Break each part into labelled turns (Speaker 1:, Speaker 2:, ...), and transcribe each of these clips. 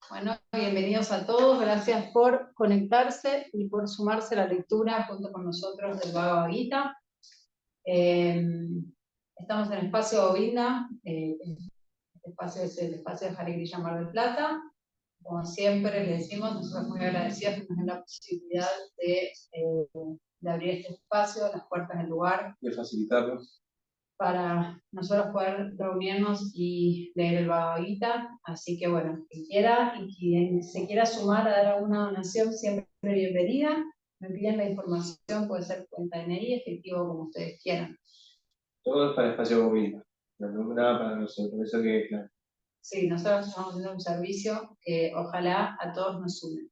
Speaker 1: Bueno, bienvenidos a todos, gracias por conectarse y por sumarse a la lectura junto con nosotros del Bhagavad Gita. Estamos en el espacio Govinda, este espacio es el espacio de Hare Krishna Mar del Plata. Como siempre le decimos, nosotros muy agradecidos que nos den la posibilidad de abrir este espacio, las puertas del lugar.
Speaker 2: De facilitarlo.
Speaker 1: Para nosotros poder reunirnos y leer el Bhagavad Gita. Así que bueno, quien quiera y quien se quiera sumar a dar alguna donación, siempre bienvenida. Me piden la información, puede ser cuenta DNI, efectivo, como ustedes quieran.
Speaker 2: Todo es para espacio Govinda. No nada para nosotros, eso quede claro.
Speaker 1: Sí, nosotros estamos haciendo un servicio que ojalá a todos nos sume.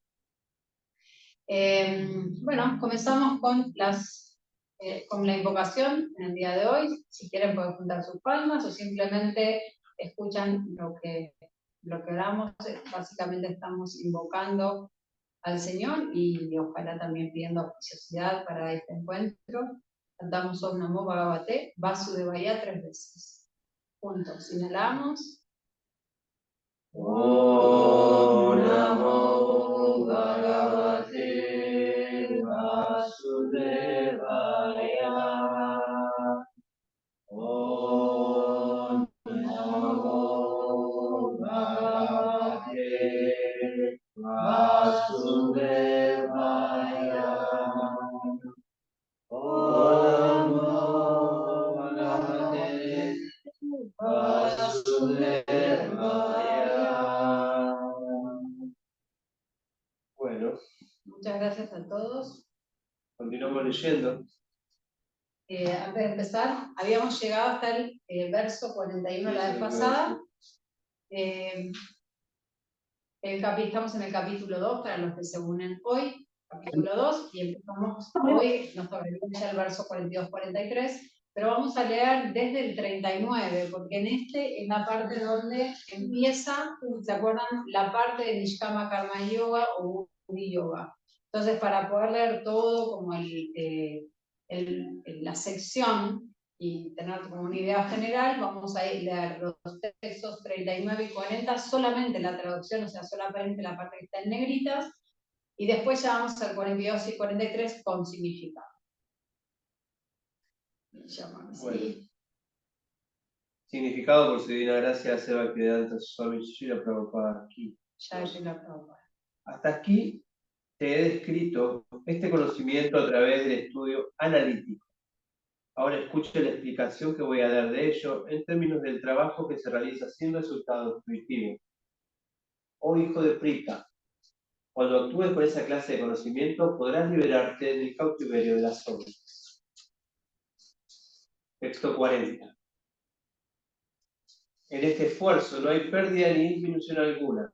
Speaker 1: Bueno, comenzamos con la invocación en el día de hoy. Si quieren pueden juntar sus palmas o simplemente escuchan lo que damos. Básicamente estamos invocando al Señor y ojalá también pidiendo auspiciosidad para este encuentro. Cantamos Om Namo Bhagavate Vasudevaya 3 veces. Juntos, inhalamos. Om Namo Bhagavate Vasudevaya. Om Namo Bhagavate Vasudevaya. Om Namo Bhagavate Vasudevaya.
Speaker 2: Bueno.
Speaker 1: Muchas gracias a todos.
Speaker 2: Continuamos leyendo.
Speaker 1: Antes de empezar, habíamos llegado hasta el verso 41 la vez pasada. Estamos en el capítulo 2, para los que se unen hoy, capítulo 2, y empezamos hoy, nos tocaría ya el verso 42-43, pero vamos a leer desde el 39, porque en este es la parte donde empieza, ¿se acuerdan? La parte de Nishkama Karma Yoga o Bhuti Yoga. Entonces, para poder leer todo como la sección y tener como una idea general, vamos a leer los textos 39 y 40, solamente la traducción, o sea, solamente la parte que está en negritas, y después ya vamos al 42 y 43 con significado.
Speaker 2: Bueno. Significado por su divina gracia, Seva Bhaktivedanta Swami Srila Prabhupada aquí. Hasta aquí te he descrito este conocimiento a través del estudio analítico. Ahora escuche la explicación que voy a dar de ello en términos del trabajo que se realiza sin resultado intuitivo. Oh hijo de Prita, cuando actúes con esa clase de conocimiento podrás liberarte del cautiverio de la sombra. Texto 40. En este esfuerzo no hay pérdida ni disminución alguna,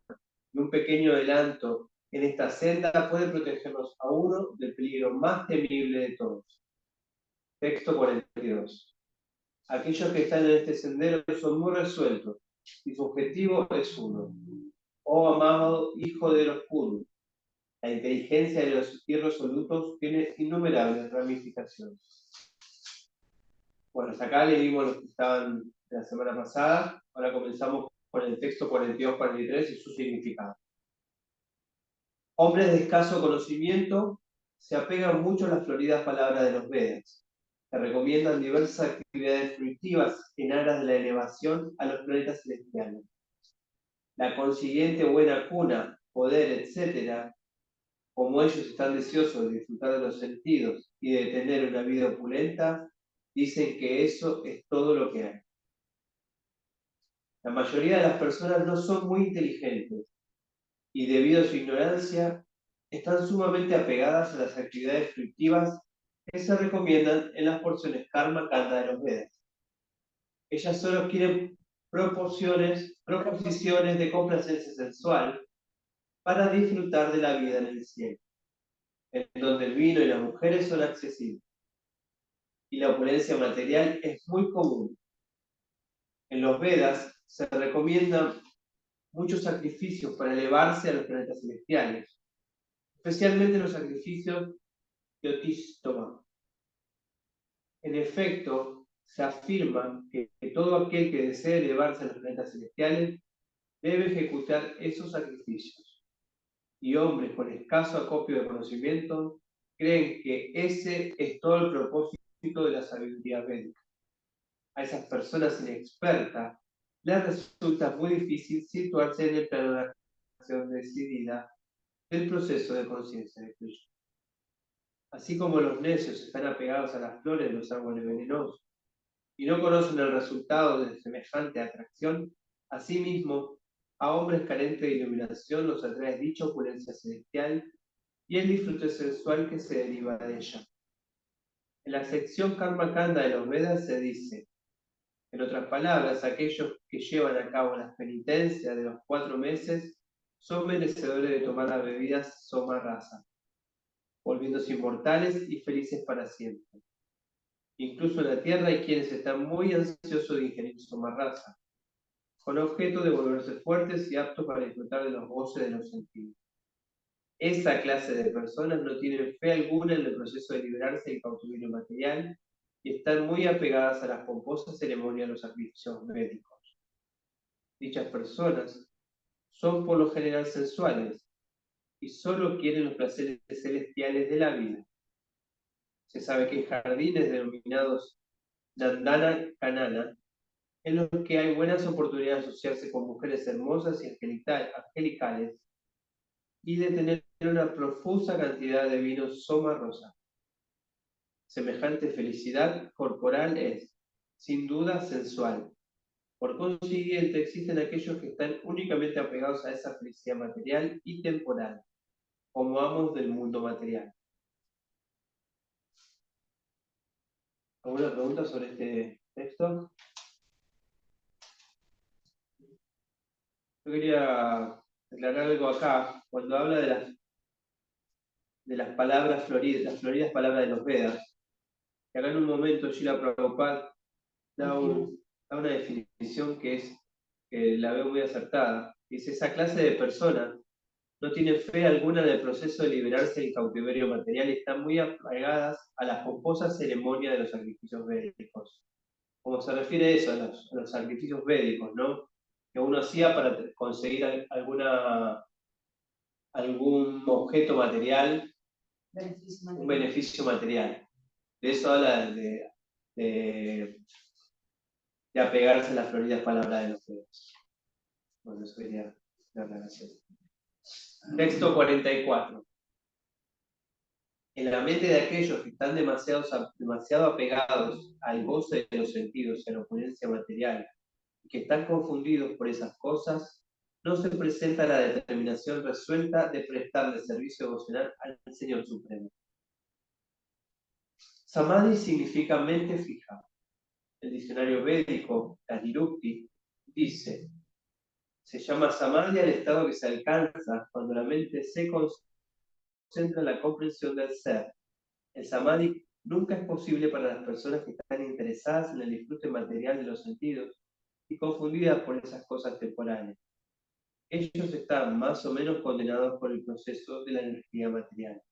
Speaker 2: y un pequeño adelanto en esta senda puede protegernos a uno del peligro más temible de todos. Texto 42. Aquellos que están en este sendero son muy resueltos, y su objetivo es uno. Oh amado hijo de los Kuru, la inteligencia de los irresolutos tiene innumerables ramificaciones. Bueno, hasta acá leímos los que estaban de la semana pasada. Ahora comenzamos con el texto 42-43 y su significado. Hombres de escaso conocimiento se apegan mucho a las floridas palabras de los Vedas, que recomiendan diversas actividades fructivas en aras de la elevación a los planetas celestiales. La consiguiente buena cuna, poder, etc., como ellos están deseosos de disfrutar de los sentidos y de tener una vida opulenta, dicen que eso es todo lo que hay. La mayoría de las personas no son muy inteligentes y debido a su ignorancia están sumamente apegadas a las actividades fructivas que se recomiendan en las porciones Karma Kanda de los Vedas. Ellas solo quieren proposiciones de complacencia sensual para disfrutar de la vida en el cielo, en donde el vino y las mujeres son accesibles y la opulencia material es muy común. En los Vedas se recomiendan muchos sacrificios para elevarse a los planetas celestiales, especialmente los sacrificios de Otístoma. En efecto, se afirma que todo aquel que desee elevarse a los planetas celestiales debe ejecutar esos sacrificios. Y hombres con escaso acopio de conocimiento creen que ese es todo el propósito de la sabiduría védica. A esas personas inexpertas les resulta muy difícil situarse en el plano de la acción decidida del proceso de conciencia de Krishna. Así como los necios están apegados a las flores de los árboles venenosos y no conocen el resultado de semejante atracción, asimismo, a hombres carentes de iluminación los atrae dicha opulencia celestial y el disfrute sexual que se deriva de ella. En la sección Karma Kanda de los Vedas se dice, en otras palabras, aquellos que llevan a cabo las penitencias de los 4 meses son merecedores de tomar las bebidas Soma Rasa, volviéndose inmortales y felices para siempre. Incluso en la tierra hay quienes están muy ansiosos de ingerir Soma Rasa, con objeto de volverse fuertes y aptos para disfrutar de los goces de los sentidos. Esa clase de personas no tienen fe alguna en el proceso de liberarse del cautiverio material y están muy apegadas a las pomposas ceremonias de los sacrificios médicos. Dichas personas son por lo general sensuales y solo quieren los placeres celestiales de la vida. Se sabe que hay jardines denominados Nandana Kanana, en los que hay buenas oportunidades de asociarse con mujeres hermosas y angelicales y de tener una profusa cantidad de vino Soma Rosa. Semejante felicidad corporal es, sin duda, sensual. Por consiguiente, existen aquellos que están únicamente apegados a esa felicidad material y temporal, como amos del mundo material. ¿Alguna pregunta sobre este texto? Yo quería aclarar algo acá, cuando habla de las palabras floridas, las floridas palabras de los Vedas, que acá en un momento Srila Prabhupada da una definición que la veo muy acertada. Dice, esa clase de personas no tienen fe alguna en el proceso de liberarse del cautiverio material y están muy apegadas a las pomposas ceremonias de los sacrificios védicos. Como se refiere a eso, a los sacrificios védicos, ¿no? Que uno hacía para conseguir algún objeto material, un beneficio material. De eso habla de apegarse a las floridas palabras de los Vedas. Bueno, eso sería la relación. Texto 44. En la mente de aquellos que están demasiado apegados al goce de los sentidos y a la opulencia material, y que están confundidos por esas cosas, no se presenta la determinación resuelta de prestarle servicio devocional al Señor Supremo. Samadhi significa mente fija. El diccionario védico, la Nirukti, dice, se llama Samadhi al estado que se alcanza cuando la mente se concentra en la comprensión del ser. El Samadhi nunca es posible para las personas que están interesadas en el disfrute material de los sentidos y confundidas por esas cosas temporales. Ellos están más o menos condenados por el proceso de la energía material.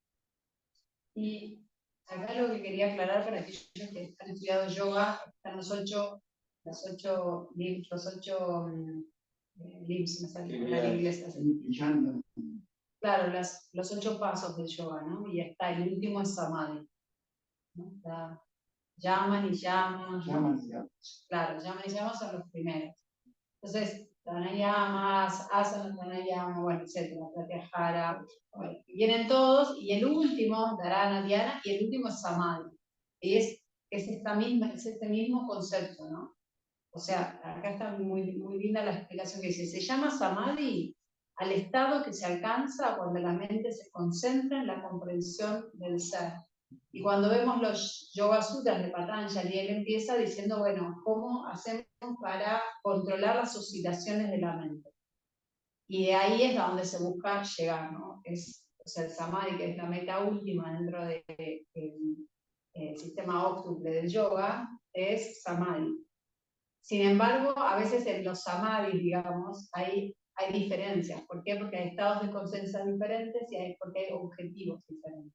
Speaker 1: Y acá lo que quería aclarar para aquellos que han estudiado yoga, están los ocho limbs, me sale en inglés. Claro, los 8 pasos del yoga, ¿no? Y está el último es Samadhi, ¿no? Está Yaman y Yama. Claro, Yaman y Yama son los primeros. Entonces, Pranayamas, Asana Pranayama, bueno, etcétera, Pratyahara, bueno, vienen todos, y el último, Dharana, Dhyana, y el último es Samadhi. Y es este mismo concepto, ¿no? O sea, acá está muy, muy linda la explicación que dice, se llama Samadhi al estado que se alcanza cuando la mente se concentra en la comprensión del ser. Y cuando vemos los Yoga Sutras de Patanjali, él empieza diciendo, bueno, ¿cómo hacemos para controlar las oscilaciones de la mente? Y de ahí es a donde se busca llegar, ¿no? O sea, el Samadhi, que es la meta última dentro del sistema óptuple del yoga, es Samadhi. Sin embargo, a veces en los samadhis, digamos, hay diferencias. ¿Por qué? Porque hay estados de conciencia diferentes y porque hay objetivos diferentes,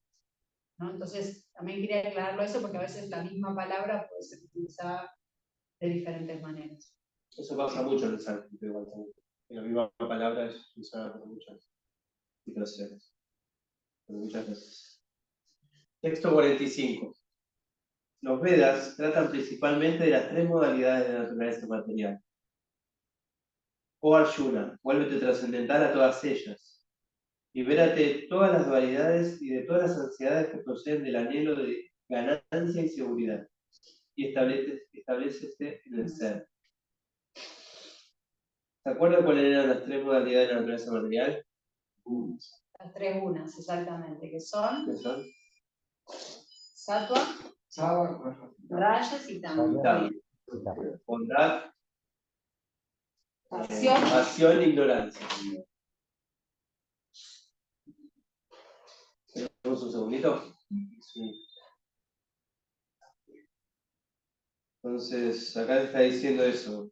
Speaker 1: ¿no? Entonces, también quería aclararlo eso porque a veces la misma palabra puede ser utilizada de diferentes maneras.
Speaker 2: Eso pasa mucho en el sánscrito igual también. La misma palabra es usada por muchas situaciones, por muchas veces. Texto 45. Los Vedas tratan principalmente de las tres modalidades de la naturaleza material. Oh Arjuna, vuélvete trascendental a todas ellas. Libérate de todas las dualidades y de todas las ansiedades que proceden del anhelo de ganancia y seguridad. Y establecete en el ser. ¿Se acuerdan cuáles eran las tres modalidades de la naturaleza material?
Speaker 1: Las tres unas, exactamente, que son
Speaker 2: ¿Qué son?
Speaker 1: Sattva, Rajas y Tamas.
Speaker 2: Bondad,
Speaker 1: Pasión.
Speaker 2: e ignorancia. ¿Tenemos un segundito? Sí. Entonces, acá está diciendo eso.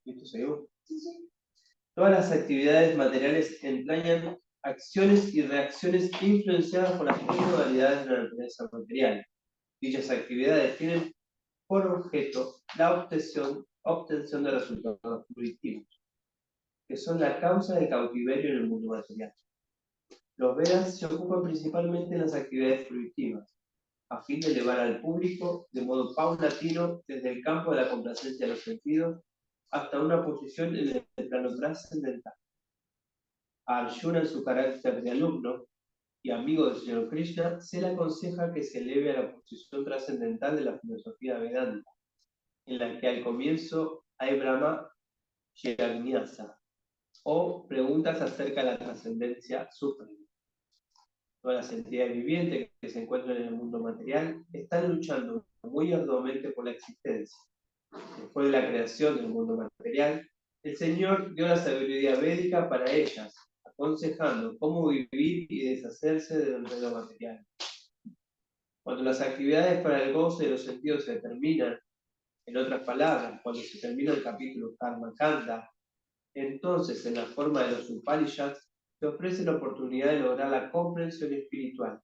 Speaker 2: ¿Listo? ¿Seguimos?
Speaker 1: Sí.
Speaker 2: Todas las actividades materiales entrañan acciones y reacciones influenciadas por las tres modalidades de la naturaleza material. Dichas actividades tienen por objeto la obtención de resultados fruitivos, que son la causa del cautiverio en el mundo material. Los Vedas se ocupan principalmente en las actividades fruitivas, a fin de elevar al público de modo paulatino desde el campo de la complacencia de los sentidos hasta una posición en el plano trascendental. A Arjuna, en su carácter de alumno y amigo del Señor Krishna, se le aconseja que se eleve a la posición trascendental de la filosofía Vedanta, en la que al comienzo hay Brahma Jignasa, o preguntas acerca de la trascendencia suprema. Todas las entidades vivientes que se encuentran en el mundo material están luchando muy arduamente por la existencia. Después de la creación del mundo material, el Señor dio la sabiduría védica para ellas, aconsejando cómo vivir y deshacerse del enredo material. Cuando las actividades para el goce de los sentidos se terminan, en otras palabras, cuando se termina el capítulo Karma Kanda, entonces en la forma de los Upanishads se ofrece la oportunidad de lograr la comprensión espiritual,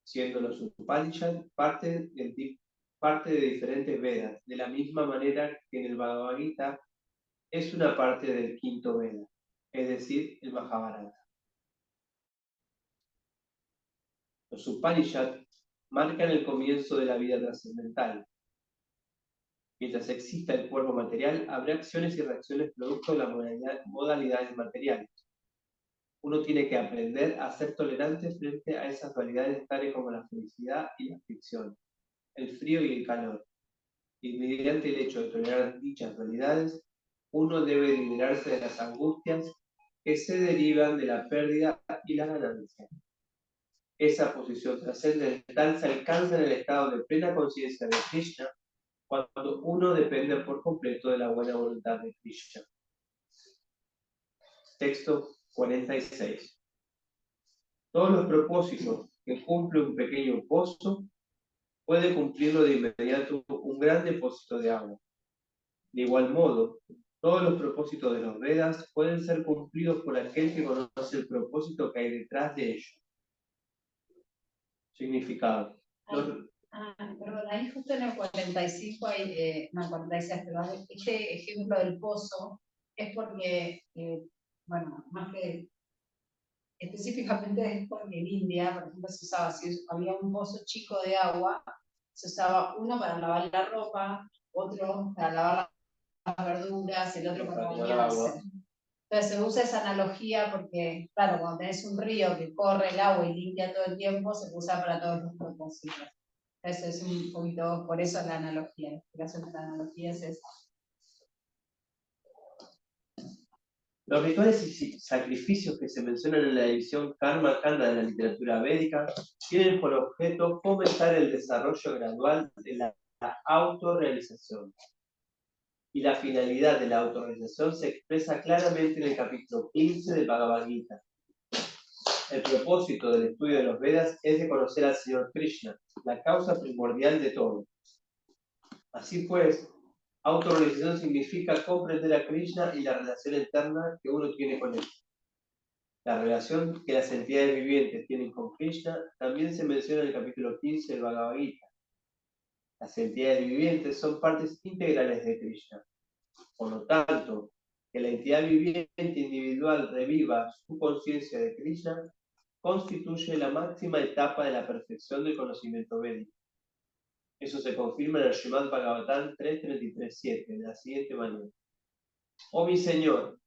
Speaker 2: siendo los Upanishads parte de diferentes Vedas, de la misma manera que en el Bhagavad Gita es una parte del quinto Veda, es decir, el Mahabharata. Los Upanishads marcan el comienzo de la vida trascendental. Mientras exista el cuerpo material, habrá acciones y reacciones producto de las modalidades materiales. Uno tiene que aprender a ser tolerante frente a esas dualidades tales como la felicidad y la aflicción, el frío y el calor. Y mediante el hecho de tolerar dichas dualidades, uno debe liberarse de las angustias que se derivan de la pérdida y la ganancia. Esa posición trascendental se alcanza en el estado de plena conciencia de Krishna, cuando uno depende por completo de la buena voluntad de Krishna. Texto 46. Todos los propósitos que cumple un pequeño pozo puede cumplirlo de inmediato un gran depósito de agua. De igual modo, todos los propósitos de los Vedas pueden ser cumplidos por aquel que conoce el propósito que hay detrás de ellos. Significado.
Speaker 1: Perdón, ahí justo en el 45 hay, no, 46, pero este ejemplo del pozo es porque, bueno, más que específicamente es porque en India, por ejemplo, se usaba, si había un pozo chico de agua, se usaba uno para lavar la ropa, otro para lavar las verduras, el otro para bañarse. Entonces se usa esa analogía porque, claro, cuando tenés un río que corre el agua y limpia todo el tiempo, se usa para todos los propósitos. Eso es un poquito, por eso la analogía, la explicación de la analogía es esa.
Speaker 2: Los rituales y sacrificios que se mencionan en la edición Karma Kanda de la literatura védica tienen por objeto fomentar el desarrollo gradual de la autorrealización. Y la finalidad de la autorrealización se expresa claramente en el capítulo 15 del Bhagavad Gita. El propósito del estudio de los Vedas es de conocer al Señor Krishna, la causa primordial de todo. Así pues, autorrealización significa comprender a Krishna y la relación eterna que uno tiene con él. La relación que las entidades vivientes tienen con Krishna también se menciona en el capítulo 15 del Bhagavad Gita. Las entidades vivientes son partes integrales de Krishna. Por lo tanto, que la entidad viviente individual reviva su conciencia de Krishna constituye la máxima etapa de la perfección del conocimiento védico. Eso se confirma en el Srimad Bhagavatam 3.33.7, de la siguiente manera. Oh mi Señor,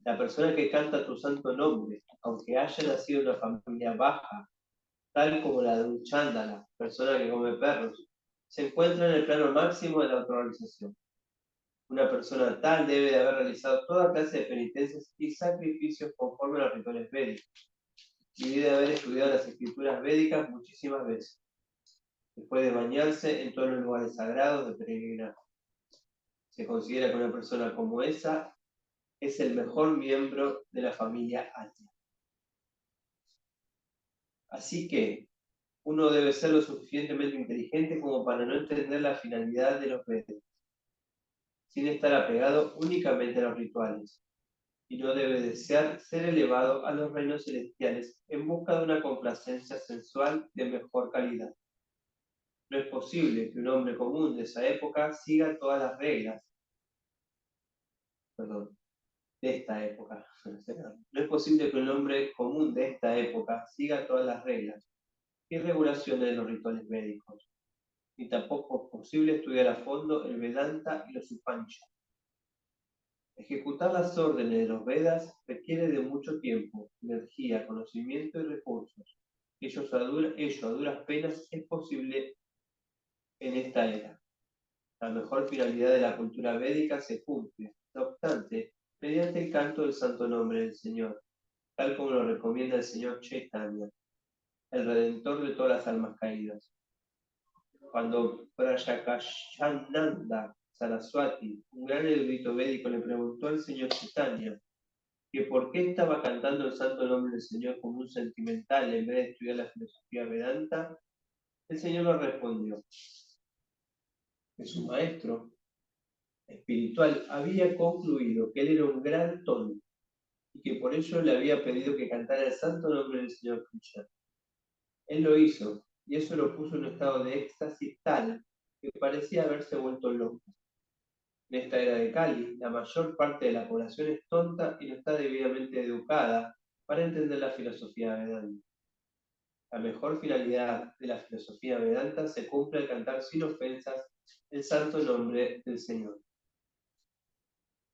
Speaker 2: la persona que canta tu santo nombre, aunque haya nacido en una familia baja, tal como la de un chándala, persona que come perros, se encuentra en el plano máximo de la autorrealización. Una persona tal debe de haber realizado toda clase de penitencias y sacrificios conforme a los rituales védicos, y debe de haber estudiado las escrituras védicas muchísimas veces, después de bañarse en todos los lugares sagrados de peregrinaje. Se considera que una persona como esa es el mejor miembro de la familia Atya. Así que uno debe ser lo suficientemente inteligente como para no entender la finalidad de los Vedas, sin estar apegado únicamente a los rituales, y no debe desear ser elevado a los reinos celestiales en busca de una complacencia sensual de mejor calidad. No es posible que un hombre común de esa época siga todas las reglas. De esta época. No es posible que un hombre común de esta época siga todas las reglas y regulaciones de los rituales médicos, ni tampoco es posible estudiar a fondo el Vedanta y los Upanishads. Ejecutar las órdenes de los Vedas requiere de mucho tiempo, energía, conocimiento y recursos. Ello a duras penas es posible en esta era. La mejor finalidad de la cultura védica se cumple, no obstante, mediante el canto del santo nombre del Señor, tal como lo recomienda el Señor Chaitanya, el Redentor de todas las almas caídas. Cuando Prayakashananda Saraswati, un gran erudito védico, le preguntó al Señor Chaitanya que por qué estaba cantando el santo nombre del Señor como un sentimental en vez de estudiar la filosofía Vedanta, el Señor le respondió que su maestro espiritual había concluido que él era un gran tonto y que por ello le había pedido que cantara el santo nombre del Señor Krishna. Él lo hizo, y eso lo puso en un estado de éxtasis tal que parecía haberse vuelto loco. En esta era de Kali, la mayor parte de la población es tonta y no está debidamente educada para entender la filosofía Vedanta. La mejor finalidad de la filosofía Vedanta se cumple al cantar sin ofensas el santo nombre del Señor.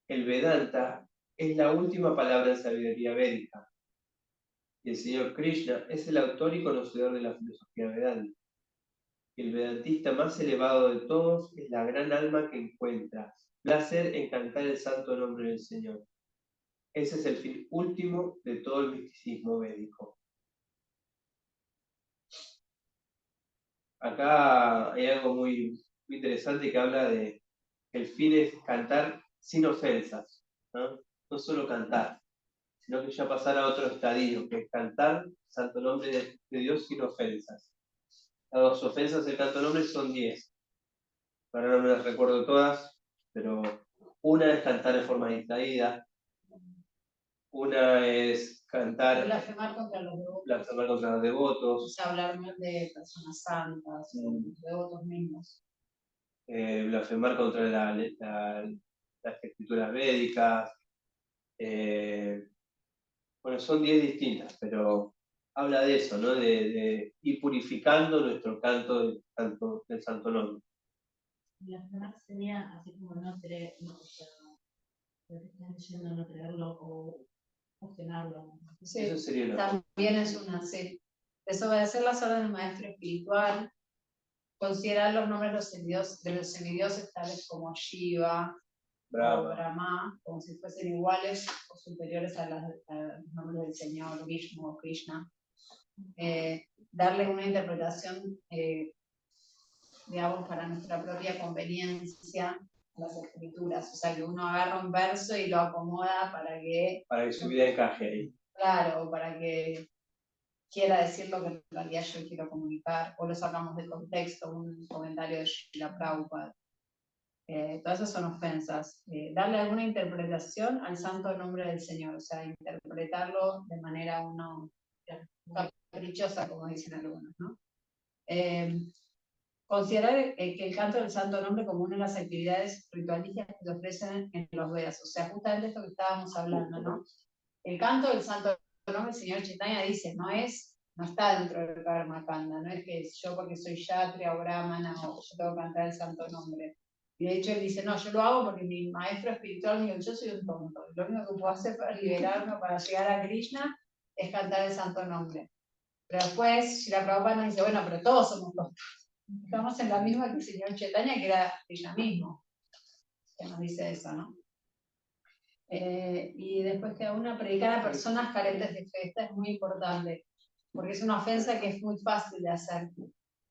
Speaker 2: El Vedanta es la última palabra en sabiduría védica, y el Señor Krishna es el autor y conocedor de la filosofía Vedanta. El vedantista más elevado de todos es la gran alma que encuentra placer en cantar el santo nombre del Señor. Ese es el fin último de todo el misticismo védico. Acá hay algo muy interesante que habla de que el fin es cantar sin ofensas, ¿no? No solo cantar, sino que ya pasar a otro estadio, que es cantar el santo nombre de Dios sin ofensas. Las ofensas del canto nombre son 10. Ahora no me las recuerdo todas, pero una es cantar de forma distraída, una es cantar...
Speaker 1: Blasfemar contra los devotos.
Speaker 2: Blasfemar contra los devotos.
Speaker 1: O sea, hablar mal de personas santas, o devotos mismos.
Speaker 2: Blasfemar contra las escrituras védicas. Bueno, son 10 distintas, pero habla de eso, ¿no? De ir purificando nuestro canto del santo nombre.
Speaker 3: Blasfemar sería así como no creer, no, o sea, lo que están diciendo no creerlo o cuestionarlo.
Speaker 1: Sí,
Speaker 2: eso sería
Speaker 1: también es una, sí. Desobedecer las órdenes del maestro espiritual, considerar los nombres de los semidioses tales como Shiva o Brahma, como si fuesen iguales o superiores a los nombres del Señor, Vishnu o Krishna. Darle una interpretación, digamos, para nuestra propia conveniencia a las escrituras. O sea, que uno agarra un verso y lo acomoda para que
Speaker 2: su vida encaje ahí.
Speaker 1: Claro, para que quiera decir lo que en realidad yo quiero comunicar, o lo sacamos de contexto, un comentario de Srila Prabhupada. Todas esas son ofensas. Darle alguna interpretación al santo nombre del Señor, o sea, interpretarlo de manera caprichosa, como dicen algunos, ¿no? considerar que el canto del santo nombre como una de las actividades ritualísticas que se ofrecen en los Vedas. O sea, justamente esto que estábamos hablando, ¿no? El canto del santo nombre, el señor Chaitanya dice, no está dentro del Karma Kanda, no es que yo porque soy Kshatriya o Brahmana o yo tengo que cantar el santo nombre. Y de hecho él dice, no, yo lo hago porque mi maestro espiritual me dijo, yo soy un tonto. Lo único que puedo hacer para liberarme, para llegar a Krishna, es cantar el santo nombre. Pero después, Srila Prabhupada nos dice, bueno, pero todos somos tontos. Estamos en la misma que el señor Chaitanya, que era ella mismo, que nos dice eso, ¿no? Y después que una predicar a personas carentes de fe, esta es muy importante, porque es una ofensa que es muy fácil de hacer.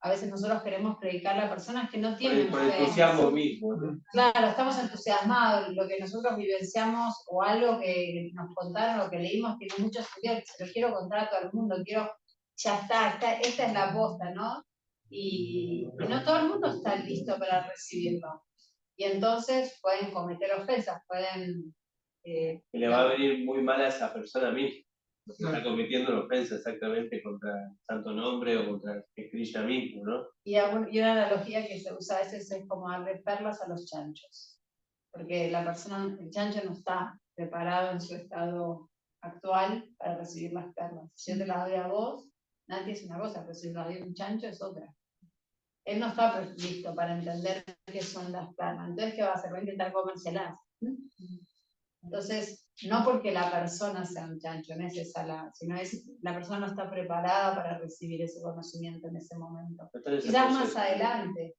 Speaker 1: A veces nosotros queremos predicarle a personas que no tienen
Speaker 2: Por
Speaker 1: fe.
Speaker 2: entusiasmo mismo, ¿no?
Speaker 1: Claro, estamos entusiasmados, lo que nosotros vivenciamos o algo que nos contaron o que leímos tiene mucho sentido, se lo quiero contar a todo el mundo, ya está, esta es la posta, ¿no? Y no todo el mundo está listo para recibirlo. Y entonces pueden cometer ofensas, pueden...
Speaker 2: Que le va a venir muy mal a esa persona misma, porque está cometiendo una ofensa exactamente contra el santo nombre o contra Krishna mismo, ¿no?
Speaker 1: Y una analogía que se usa a veces es como darle perlas a los chanchos, porque la persona, el chancho no está preparado en su estado actual para recibir las perlas. Si yo te las doy a vos, Nati es una cosa, pero si las doy a un chancho es otra. Él no está listo para entender qué son las perlas. Entonces, ¿qué va a hacer? Va a intentar comérselas. Entonces, no porque la persona sea un chancho, no es esa sino la persona no está preparada para recibir ese conocimiento en ese momento. Quizás más adelante,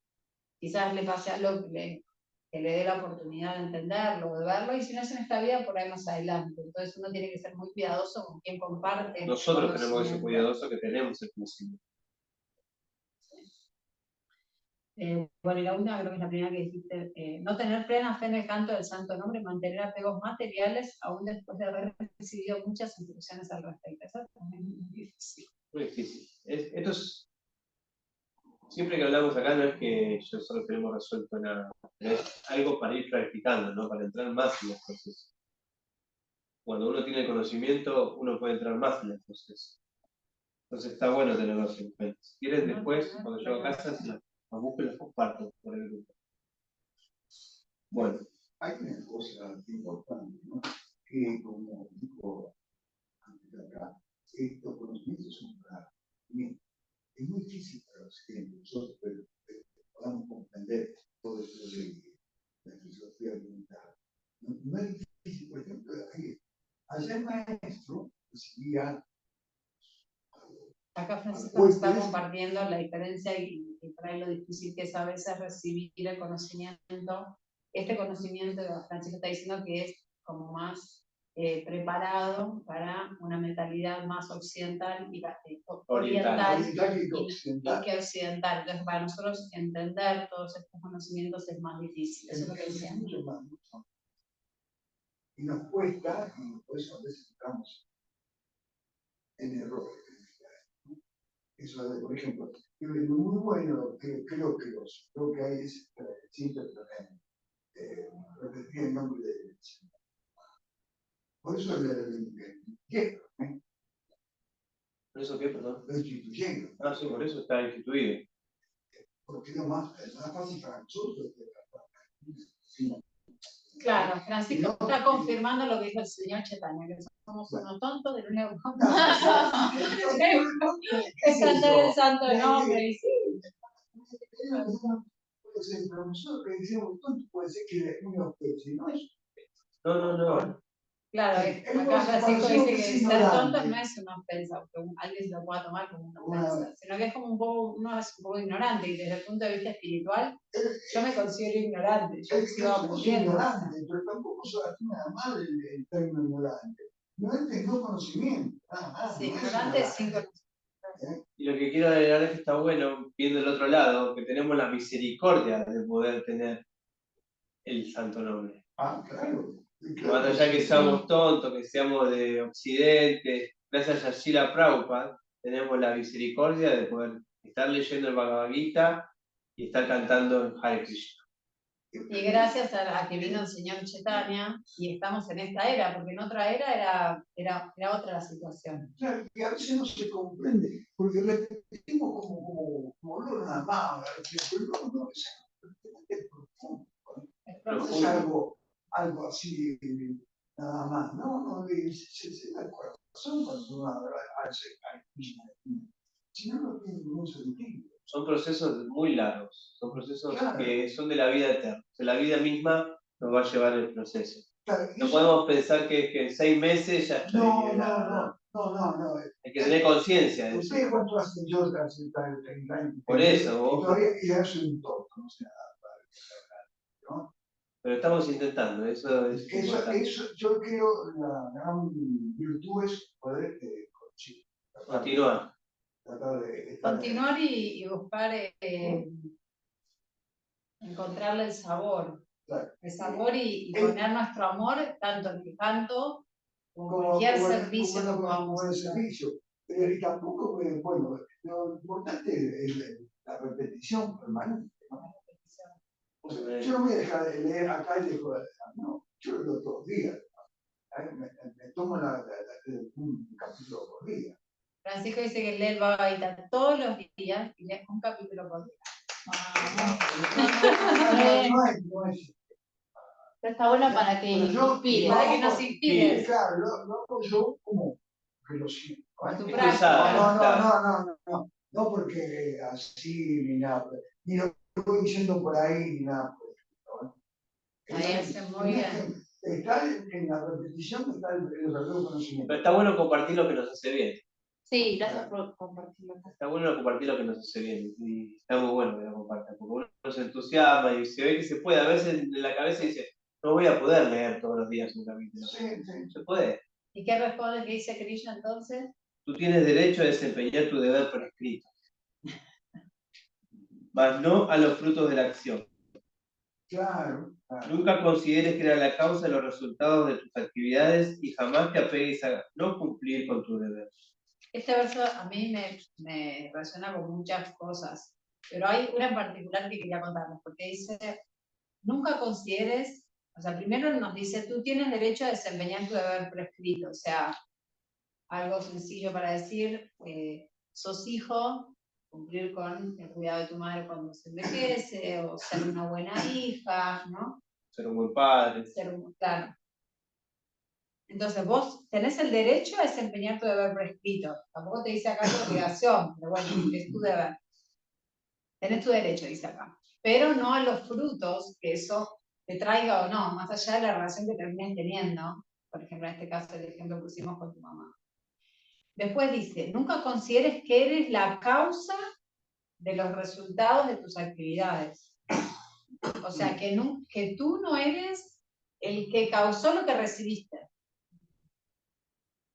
Speaker 1: quizás le pase algo que le dé la oportunidad de entenderlo, de verlo, y si no es en esta vida, por ahí más adelante. Entonces uno tiene que ser muy cuidadoso con quien comparte.
Speaker 2: Nosotros tenemos que ser cuidadosos que tenemos el conocimiento.
Speaker 1: Bueno, y la última creo que es la primera que dijiste, no tener plena fe en el canto del santo nombre, mantener apegos materiales aún después de haber recibido muchas instrucciones al respecto. Eso también es muy difícil.
Speaker 2: Muy difícil. Esto es, siempre que hablamos acá no es que yo solo tenemos resuelto nada, es algo para ir practicando, ¿no? Para entrar más en los procesos. Cuando uno tiene conocimiento, uno puede entrar más en el proceso. Entonces está bueno tenerlos en cuenta. Si quieren después, cuando llego a casa, los busco y los comparto por el grupo. Bueno.
Speaker 4: Hay una cosa importante, ¿no? Que como dijo antes de acá, estos conocimientos son para mí. Es muy difícil para los que nosotros podamos comprender todo esto de la filosofía oriental. No es difícil, por ejemplo, allá el maestro recibía.
Speaker 1: Acá Francisco nos está compartiendo la diferencia y trae lo difícil que es a veces recibir el conocimiento. Este conocimiento, Francisco está diciendo que es como más preparado para una mentalidad más occidental y oriental que occidental. Entonces, para nosotros entender todos estos conocimientos es más difícil. Eso es lo que decíamos.
Speaker 4: Y nos cuesta, y por eso a veces estamos en errores. Eso, por ejemplo, muy bueno, creo que hay siempre repetir el nombre de por eso
Speaker 2: ¿Por eso qué, perdón?
Speaker 4: lo instituyeron.
Speaker 2: Ah, sí, por eso está instituido.
Speaker 4: Porque es más fácil para nosotros.
Speaker 1: Claro, Francisco está confirmando lo que dijo el señor Chaitanya, que somos unos tontos del único es cantar el santo nombre.
Speaker 4: Pero nosotros que decimos tonto puede ser que uno especie, ¿no es?
Speaker 2: No.
Speaker 1: Claro, acá Francisco dice que ser tonto no es una ofensa, porque alguien se lo pueda tomar como una ofensa, sino que es como uno es un poco ignorante, y desde el punto de vista espiritual, yo me considero ignorante, yo sigo aprendiendo.
Speaker 4: Ignorante, pero tampoco soy nada mal el término ignorante. Ignorante es no conocimiento, nada más.
Speaker 1: Sí, ignorante es sin conocimiento.
Speaker 2: Y lo que quiero agregar es que está bueno, viendo el otro lado, que tenemos la misericordia de poder tener el santo nombre.
Speaker 4: Ah, claro.
Speaker 2: Más allá que seamos tontos, que seamos de Occidente, gracias a Srila Prabhupada, tenemos la misericordia de poder estar leyendo el Bhagavad Gita y estar cantando en Hare Krishna.
Speaker 1: Y gracias a que vino el señor Chaitanya, y estamos en esta era, porque en otra era era otra la situación.
Speaker 4: Claro, que a veces no se comprende, porque repetimos como lo nada más, pero no es profundo. No es algo así nada más, no, se da el corazón cuando uno hace Krishna. Si no, no tiene ningún sentido.
Speaker 2: Son procesos muy largos, son procesos
Speaker 4: Claro.
Speaker 2: que son de la vida eterna. O sea, la vida misma nos va a llevar el proceso.
Speaker 4: Claro,
Speaker 2: No
Speaker 4: eso-
Speaker 2: podemos pensar que en 6 meses ya estoy liberado.
Speaker 4: no.
Speaker 2: Hay que tener conciencia de eso.
Speaker 4: ¿Usted cuánto hace yo hace 30 años?
Speaker 2: Por eso,
Speaker 4: Y
Speaker 2: vos.
Speaker 4: todavía ya soy un tonto, no sé nada, ¿no?
Speaker 2: Pero estamos intentando, eso es importante.
Speaker 4: Eso, yo creo, la gran virtud es poder
Speaker 2: Continuar.
Speaker 4: tratar de estar
Speaker 1: Continuar y buscar, encontrarle el sabor.
Speaker 4: claro.
Speaker 1: El sabor y poner nuestro amor tanto en el canto como en cualquier servicio que podamos
Speaker 4: el
Speaker 1: hacer.
Speaker 4: servicio. Y tampoco, bueno, lo importante es la repetición permanente, ¿no? O sea, yo no voy a dejar de leer acá y dejo de leer, no, yo lo leo todos los días. Me tomo un capítulo por día.
Speaker 1: Francisco dice que lee el Bhagavad Gita todos los días y lee un capítulo por día.
Speaker 4: No es.
Speaker 3: Pero está bueno para que
Speaker 4: Pero yo-
Speaker 3: inspire.
Speaker 1: Para que nos inspires.
Speaker 4: Claro, lo hago yo como que lo siento.
Speaker 1: Con tu
Speaker 4: No,
Speaker 1: práctica.
Speaker 4: no porque así ni nada, ni lo voy diciendo por ahí ni nada.
Speaker 1: Ahí hace muy bien.
Speaker 4: Está en la repetición, está el verdadero conocimiento.
Speaker 2: Pero está bueno compartir lo que nos hace bien.
Speaker 3: Sí, gracias por compartirlo.
Speaker 2: Está bueno compartir lo que nos hace bien. Y está muy bueno que lo compartan, porque uno se entusiasma y se ve que se puede. A veces en la cabeza dice, no voy a poder leer todos los días un capítulo.
Speaker 4: Sí.
Speaker 2: Se puede.
Speaker 1: ¿Y qué responde? ¿Qué dice Krishna entonces?
Speaker 2: Tú tienes derecho a desempeñar tu deber por escrito, mas no a los frutos de la acción.
Speaker 4: Claro.
Speaker 2: Nunca consideres que era la causa de los resultados de tus actividades y jamás te apegues a no cumplir con tu deber.
Speaker 1: Este verso a mí me resuena con muchas cosas, pero hay una en particular que quería contarles, porque dice, nunca consideres, o sea, primero nos dice, tú tienes derecho a desempeñar tu deber prescrito, o sea, algo sencillo para decir, sos hijo, cumplir con el cuidado de tu madre cuando se envejece, o ser una buena hija, ¿no?
Speaker 2: Ser un buen padre.
Speaker 1: Claro. Entonces vos tenés el derecho a desempeñar tu deber prescrito. Tampoco te dice acá tu obligación, pero bueno, es tu deber. Tenés tu derecho, dice acá. Pero no a los frutos que eso te traiga o no, más allá de la relación que termines teniendo. Por ejemplo, en este caso, el ejemplo que pusimos con tu mamá. Después dice, nunca consideres que eres la causa de los resultados de tus actividades. O sea, que tú no eres el que causó lo que recibiste.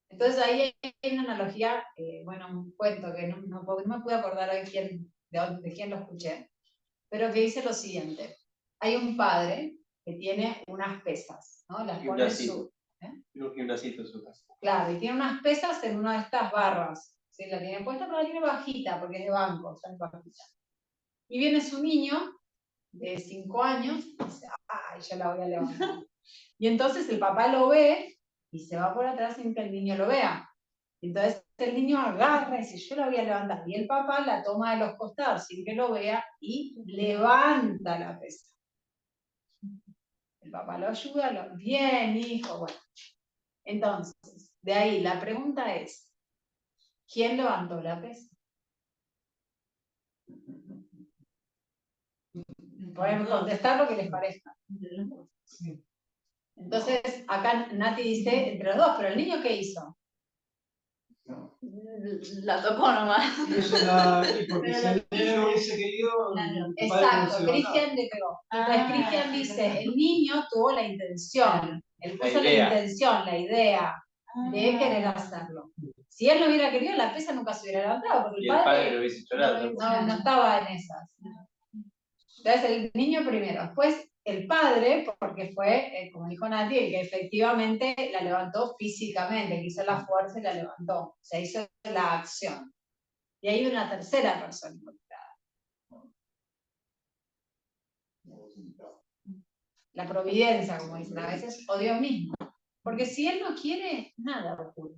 Speaker 1: Entonces ahí hay una analogía, bueno, un cuento que no me pude acordar hoy de quién lo escuché, pero que dice lo siguiente. Hay un padre que tiene unas pesas, ¿no? Las pone en su...
Speaker 2: Tiene un gimnasito en su casa.
Speaker 1: Claro, y tiene unas pesas en una de estas barras. ¿Sí? La tiene puesta, pero la tiene bajita, porque es de banco, o sea, es bajita. Y viene su niño, de 5 años, y dice, ¡ay, yo la voy a levantar! Y entonces el papá lo ve, y se va por atrás sin que el niño lo vea. Entonces el niño agarra y dice, yo la voy a levantar. Y el papá la toma de los costados sin que lo vea y levanta la pesa. El papá lo ayuda, bien, hijo, bueno. Entonces, de ahí la pregunta es, ¿quién levantó la pesa? Pueden contestar lo que les parezca. Entonces, acá Nati dice entre los dos, pero el niño ¿qué hizo?
Speaker 4: No.
Speaker 3: La tocó nomás.
Speaker 5: Y porque si el niño no hubiese querido,
Speaker 1: Exacto, Cristian le pegó. Entonces Cristian dice, el niño tuvo la intención, él puso la intención, la idea de querer hacerlo. Si él no hubiera querido, la pesa nunca se hubiera levantado, porque
Speaker 2: Y el padre lo hubiese hecho nada.
Speaker 1: no estaba en esas. Entonces el niño primero, después el padre, porque fue, como dijo Nati, el que efectivamente la levantó físicamente, que hizo la fuerza y la levantó, se hizo la acción. Y hay una tercera persona involucrada. la providencia, como dicen a veces, o Dios mismo. Porque si Él no quiere, nada ocurre.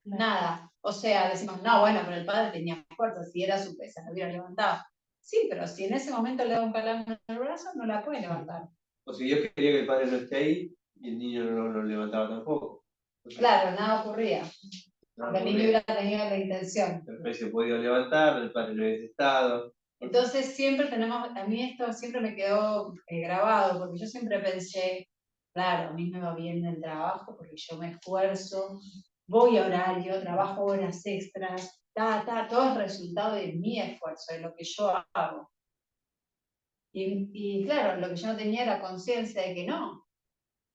Speaker 1: Nada. O sea, decimos, no, bueno, pero el padre tenía fuerza, si era su pesa, lo hubiera levantado. Sí, pero si en ese momento le da un calambre en el brazo, no la puede levantar.
Speaker 2: O si Dios quería que el padre no esté ahí, y el niño no lo levantaba tampoco. Entonces,
Speaker 1: Claro, nada ocurría.
Speaker 2: nada
Speaker 1: Porque el niño
Speaker 2: ocurría.
Speaker 1: hubiera tenido la intención.
Speaker 2: El rey se podía levantar, el padre no hubiese estado.
Speaker 1: Entonces siempre tenemos, a mí esto siempre me quedó grabado, porque yo siempre pensé, claro, a mí me va bien el trabajo, porque yo me esfuerzo, voy a horario, trabajo horas extras, todo es resultado de mi esfuerzo, de lo que yo hago. Y claro, lo que yo no tenía era conciencia de que no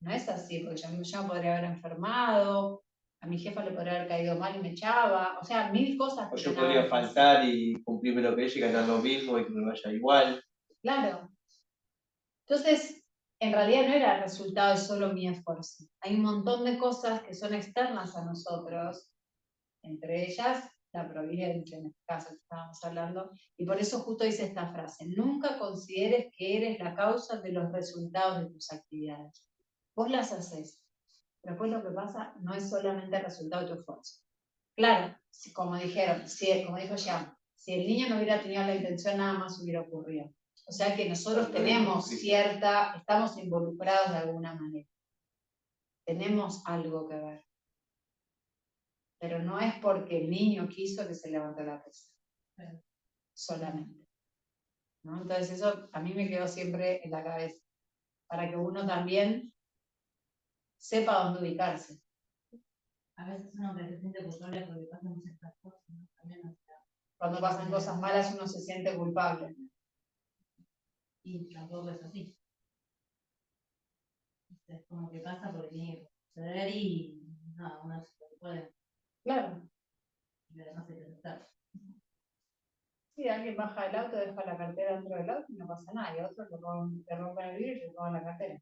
Speaker 1: es así, porque yo me podría haber enfermado, a mi jefa le podría haber caído mal y me echaba, o sea, mil cosas.
Speaker 2: O
Speaker 1: que
Speaker 2: yo
Speaker 1: no
Speaker 2: podría
Speaker 1: haber pasado.
Speaker 2: faltar y cumplirme lo que ella y ganar lo mismo y que me vaya igual.
Speaker 1: Claro. Entonces, en realidad no era el resultado de solo mi esfuerzo. Hay un montón de cosas que son externas a nosotros, entre ellas la providencia, en este caso que estábamos hablando, y por eso justo dice esta frase: nunca consideres que eres la causa de los resultados de tus actividades. Vos las haces, pero después lo que pasa no es solamente el resultado de tu esfuerzo. Claro, como dijeron, como dijo Jean, si el niño no hubiera tenido la intención, nada más hubiera ocurrido. O sea que nosotros tenemos estamos involucrados de alguna manera. Tenemos algo que ver. Pero no es porque el niño quiso que se levantó la pesa. Solamente. ¿No? Entonces eso a mí me quedó siempre en la cabeza. Para que uno también sepa dónde ubicarse.
Speaker 3: A veces uno que se siente culpable porque pasan estas cosas, ¿no? También, o sea,
Speaker 1: Cuando pasan cosas malas uno se siente culpable.
Speaker 3: y tampoco es así. Es como que pasa porque tiene que suceder y nada, uno se lo puede.
Speaker 1: Claro.
Speaker 3: Y además hay que aceptar.
Speaker 1: Sí, alguien baja del auto, deja la cartera dentro del auto y no pasa nada. Y a otros le rompen el vidrio y le roban la cartera.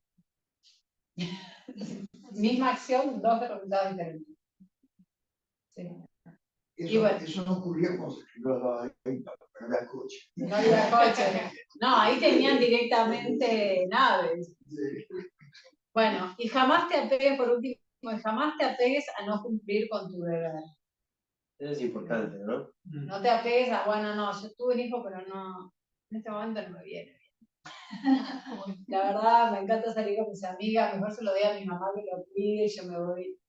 Speaker 1: Misma acción, dos resultados diferentes. Sí.
Speaker 4: Eso no ocurría cuando se escribió la ley para el coche.
Speaker 1: No había coche. No, ahí tenían directamente naves. Bueno, y jamás te apegues, por último, jamás te apegues a no cumplir con tu deber.
Speaker 2: Eso es importante, ¿no?
Speaker 1: No te apegues a, bueno, no, yo tuve un hijo, pero no, en este momento no me viene bien. La verdad, me encanta salir con mis amigas, mejor se lo doy a mi mamá que lo cuide y yo me voy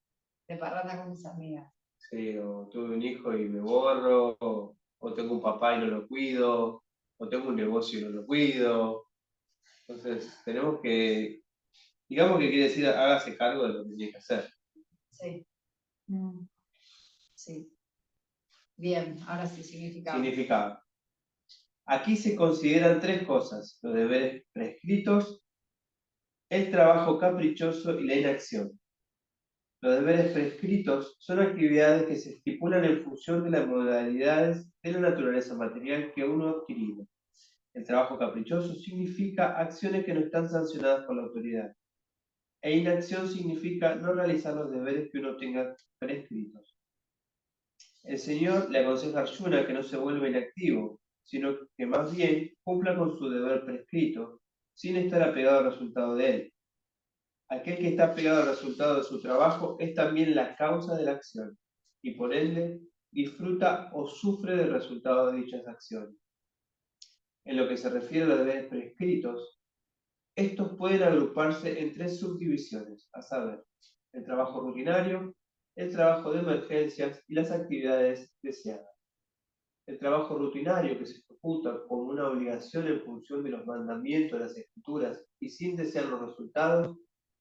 Speaker 1: de parranda con mis amigas.
Speaker 2: Sí, o tuve un hijo y me borro, o tengo un papá y no lo cuido, o tengo un negocio y no lo cuido. Entonces, tenemos que, digamos que quiere decir, hágase cargo de lo que tiene que hacer.
Speaker 1: Sí. Sí. Bien, ahora sí, significado.
Speaker 2: Significado. Aquí se consideran tres cosas: los deberes prescritos, el trabajo caprichoso y la inacción. Los deberes prescritos son actividades que se estipulan en función de las modalidades de la naturaleza material que uno ha adquirido. El trabajo caprichoso significa acciones que no están sancionadas por la autoridad. E inacción significa no realizar los deberes que uno tenga prescritos. El Señor le aconseja a Arjuna que no se vuelva inactivo, sino que más bien cumpla con su deber prescrito, sin estar apegado al resultado de él. Aquel que está apegado al resultado de su trabajo es también la causa de la acción, y por ende disfruta o sufre del resultado de dichas acciones. En lo que se refiere a los deberes prescritos, estos pueden agruparse en tres subdivisiones, a saber, el trabajo rutinario, el trabajo de emergencias y las actividades deseadas. El trabajo rutinario, que se ejecuta como una obligación en función de los mandamientos de las escrituras y sin desear los resultados,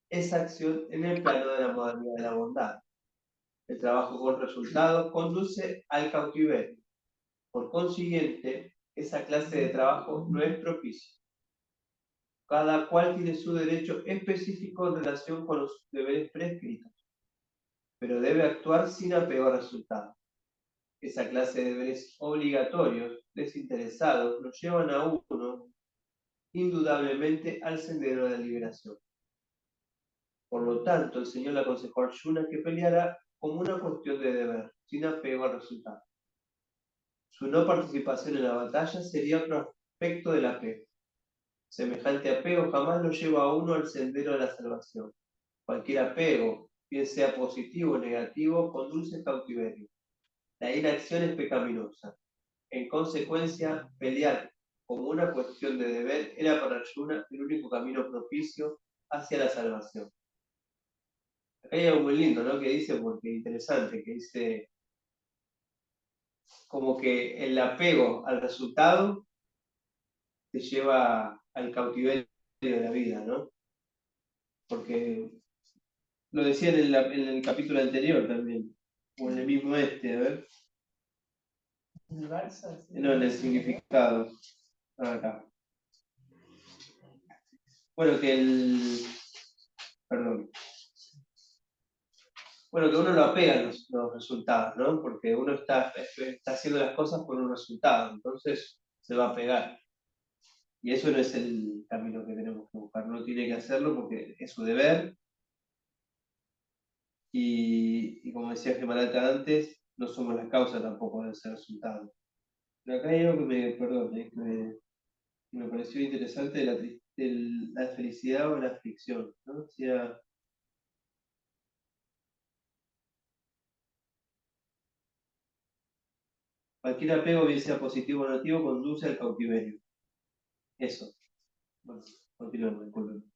Speaker 2: es acción en el plano de la modalidad de la bondad. El trabajo con resultados conduce al cautiverio. Por consiguiente, esa clase de trabajo no es propicio. Cada cual tiene su derecho específico en relación con los deberes prescritos, pero debe actuar sin apego a resultados. Esa clase de deberes obligatorios, desinteresados, nos llevan a uno, indudablemente, al sendero de la liberación. Por lo tanto, el Señor le aconsejó a Arjuna que peleara como una cuestión de deber, sin apego al resultado. Su no participación en la batalla sería otro aspecto del apego. Semejante apego jamás lo lleva a uno al sendero de la salvación. Cualquier apego, bien sea positivo o negativo, conduce al cautiverio. La inacción es pecaminosa. En consecuencia, pelear como una cuestión de deber era para Arjuna el único camino propicio hacia la salvación. Acá hay algo muy lindo, ¿no? Que dice, porque interesante, que dice como que el apego al resultado te lleva al cautiverio de la vida, ¿no? Porque lo decía en el capítulo anterior también, o en el mismo a ver.
Speaker 1: ¿En el verso?
Speaker 2: No, en el significado. Acá. Bueno, perdón. Bueno, que uno lo apega a los resultados, ¿no? Porque uno está haciendo las cosas por un resultado, entonces se va a pegar. Y eso no es el camino que tenemos que buscar. Uno tiene que hacerlo porque es su deber. Y como decía Gemalata antes, no somos la causa tampoco de ese resultado. Pero acá hay algo que me pareció interesante de la felicidad o la aflicción, ¿no? O sea, cualquier apego, bien sea positivo o negativo, conduce al cautiverio. Eso. Bueno, continuemos, disculpen.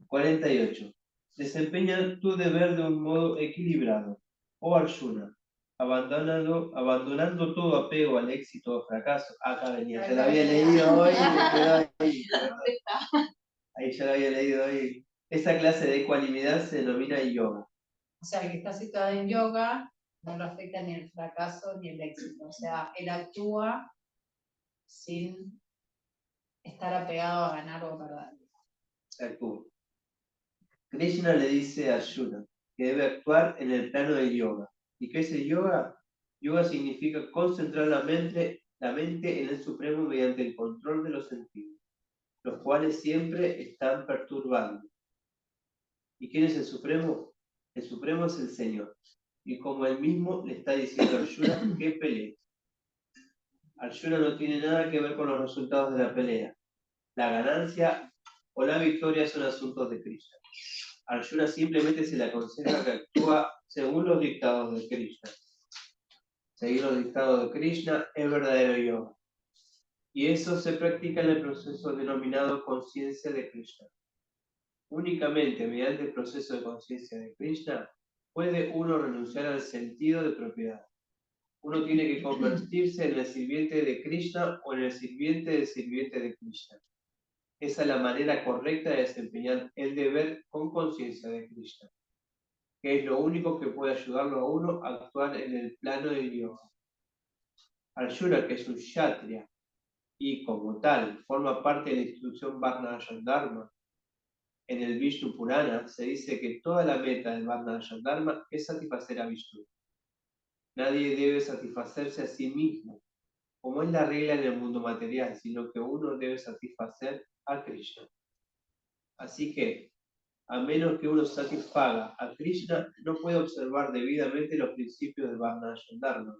Speaker 2: 48. Desempeña tu deber de un modo equilibrado. Oh Arjuna, abandonando todo apego al éxito o fracaso. Acá venía, ya la había leído hoy, me quedó ahí. Ahí ya la había leído hoy. Esa clase de ecuanimidad se denomina yoga.
Speaker 1: O sea, el que está situado en yoga no lo afecta ni el fracaso ni el éxito. O sea, él actúa sin estar apegado a ganar o perder.
Speaker 2: Actúa. Krishna le dice a Arjuna que debe actuar en el plano del yoga. ¿Y qué es el yoga? Yoga significa concentrar la mente en el Supremo mediante el control de los sentidos, los cuales siempre están perturbando. ¿Y quién es el Supremo? El Supremo es el Señor. Y como él mismo le está diciendo a Arjuna que pelee. Arjuna no tiene nada que ver con los resultados de la pelea. La ganancia o la victoria son asuntos de Krishna. Arjuna simplemente se le aconseja que actúa según los dictados de Krishna. Seguir los dictados de Krishna es verdadero yoga. Y eso se practica en el proceso denominado conciencia de Krishna. Únicamente mediante el proceso de conciencia de Krishna puede uno renunciar al sentido de propiedad. Uno tiene que convertirse en el sirviente de Krishna o en el sirviente del sirviente de Krishna. Esa es la manera correcta de desempeñar el deber con conciencia de Krishna, que es lo único que puede ayudarlo a uno a actuar en el plano del yoga. Arjuna, que es un kshatriya y como tal forma parte de la instrucción Varnashram Dharma, en el Vishnu Purana se dice que toda la meta del Varnashram Dharma es satisfacer a Vishnu. Nadie debe satisfacerse a sí mismo, como es la regla en el mundo material, sino que uno debe satisfacer a Krishna. Así que, a menos que uno satisfaga a Krishna, no puede observar debidamente los principios del Varnashram Dharma.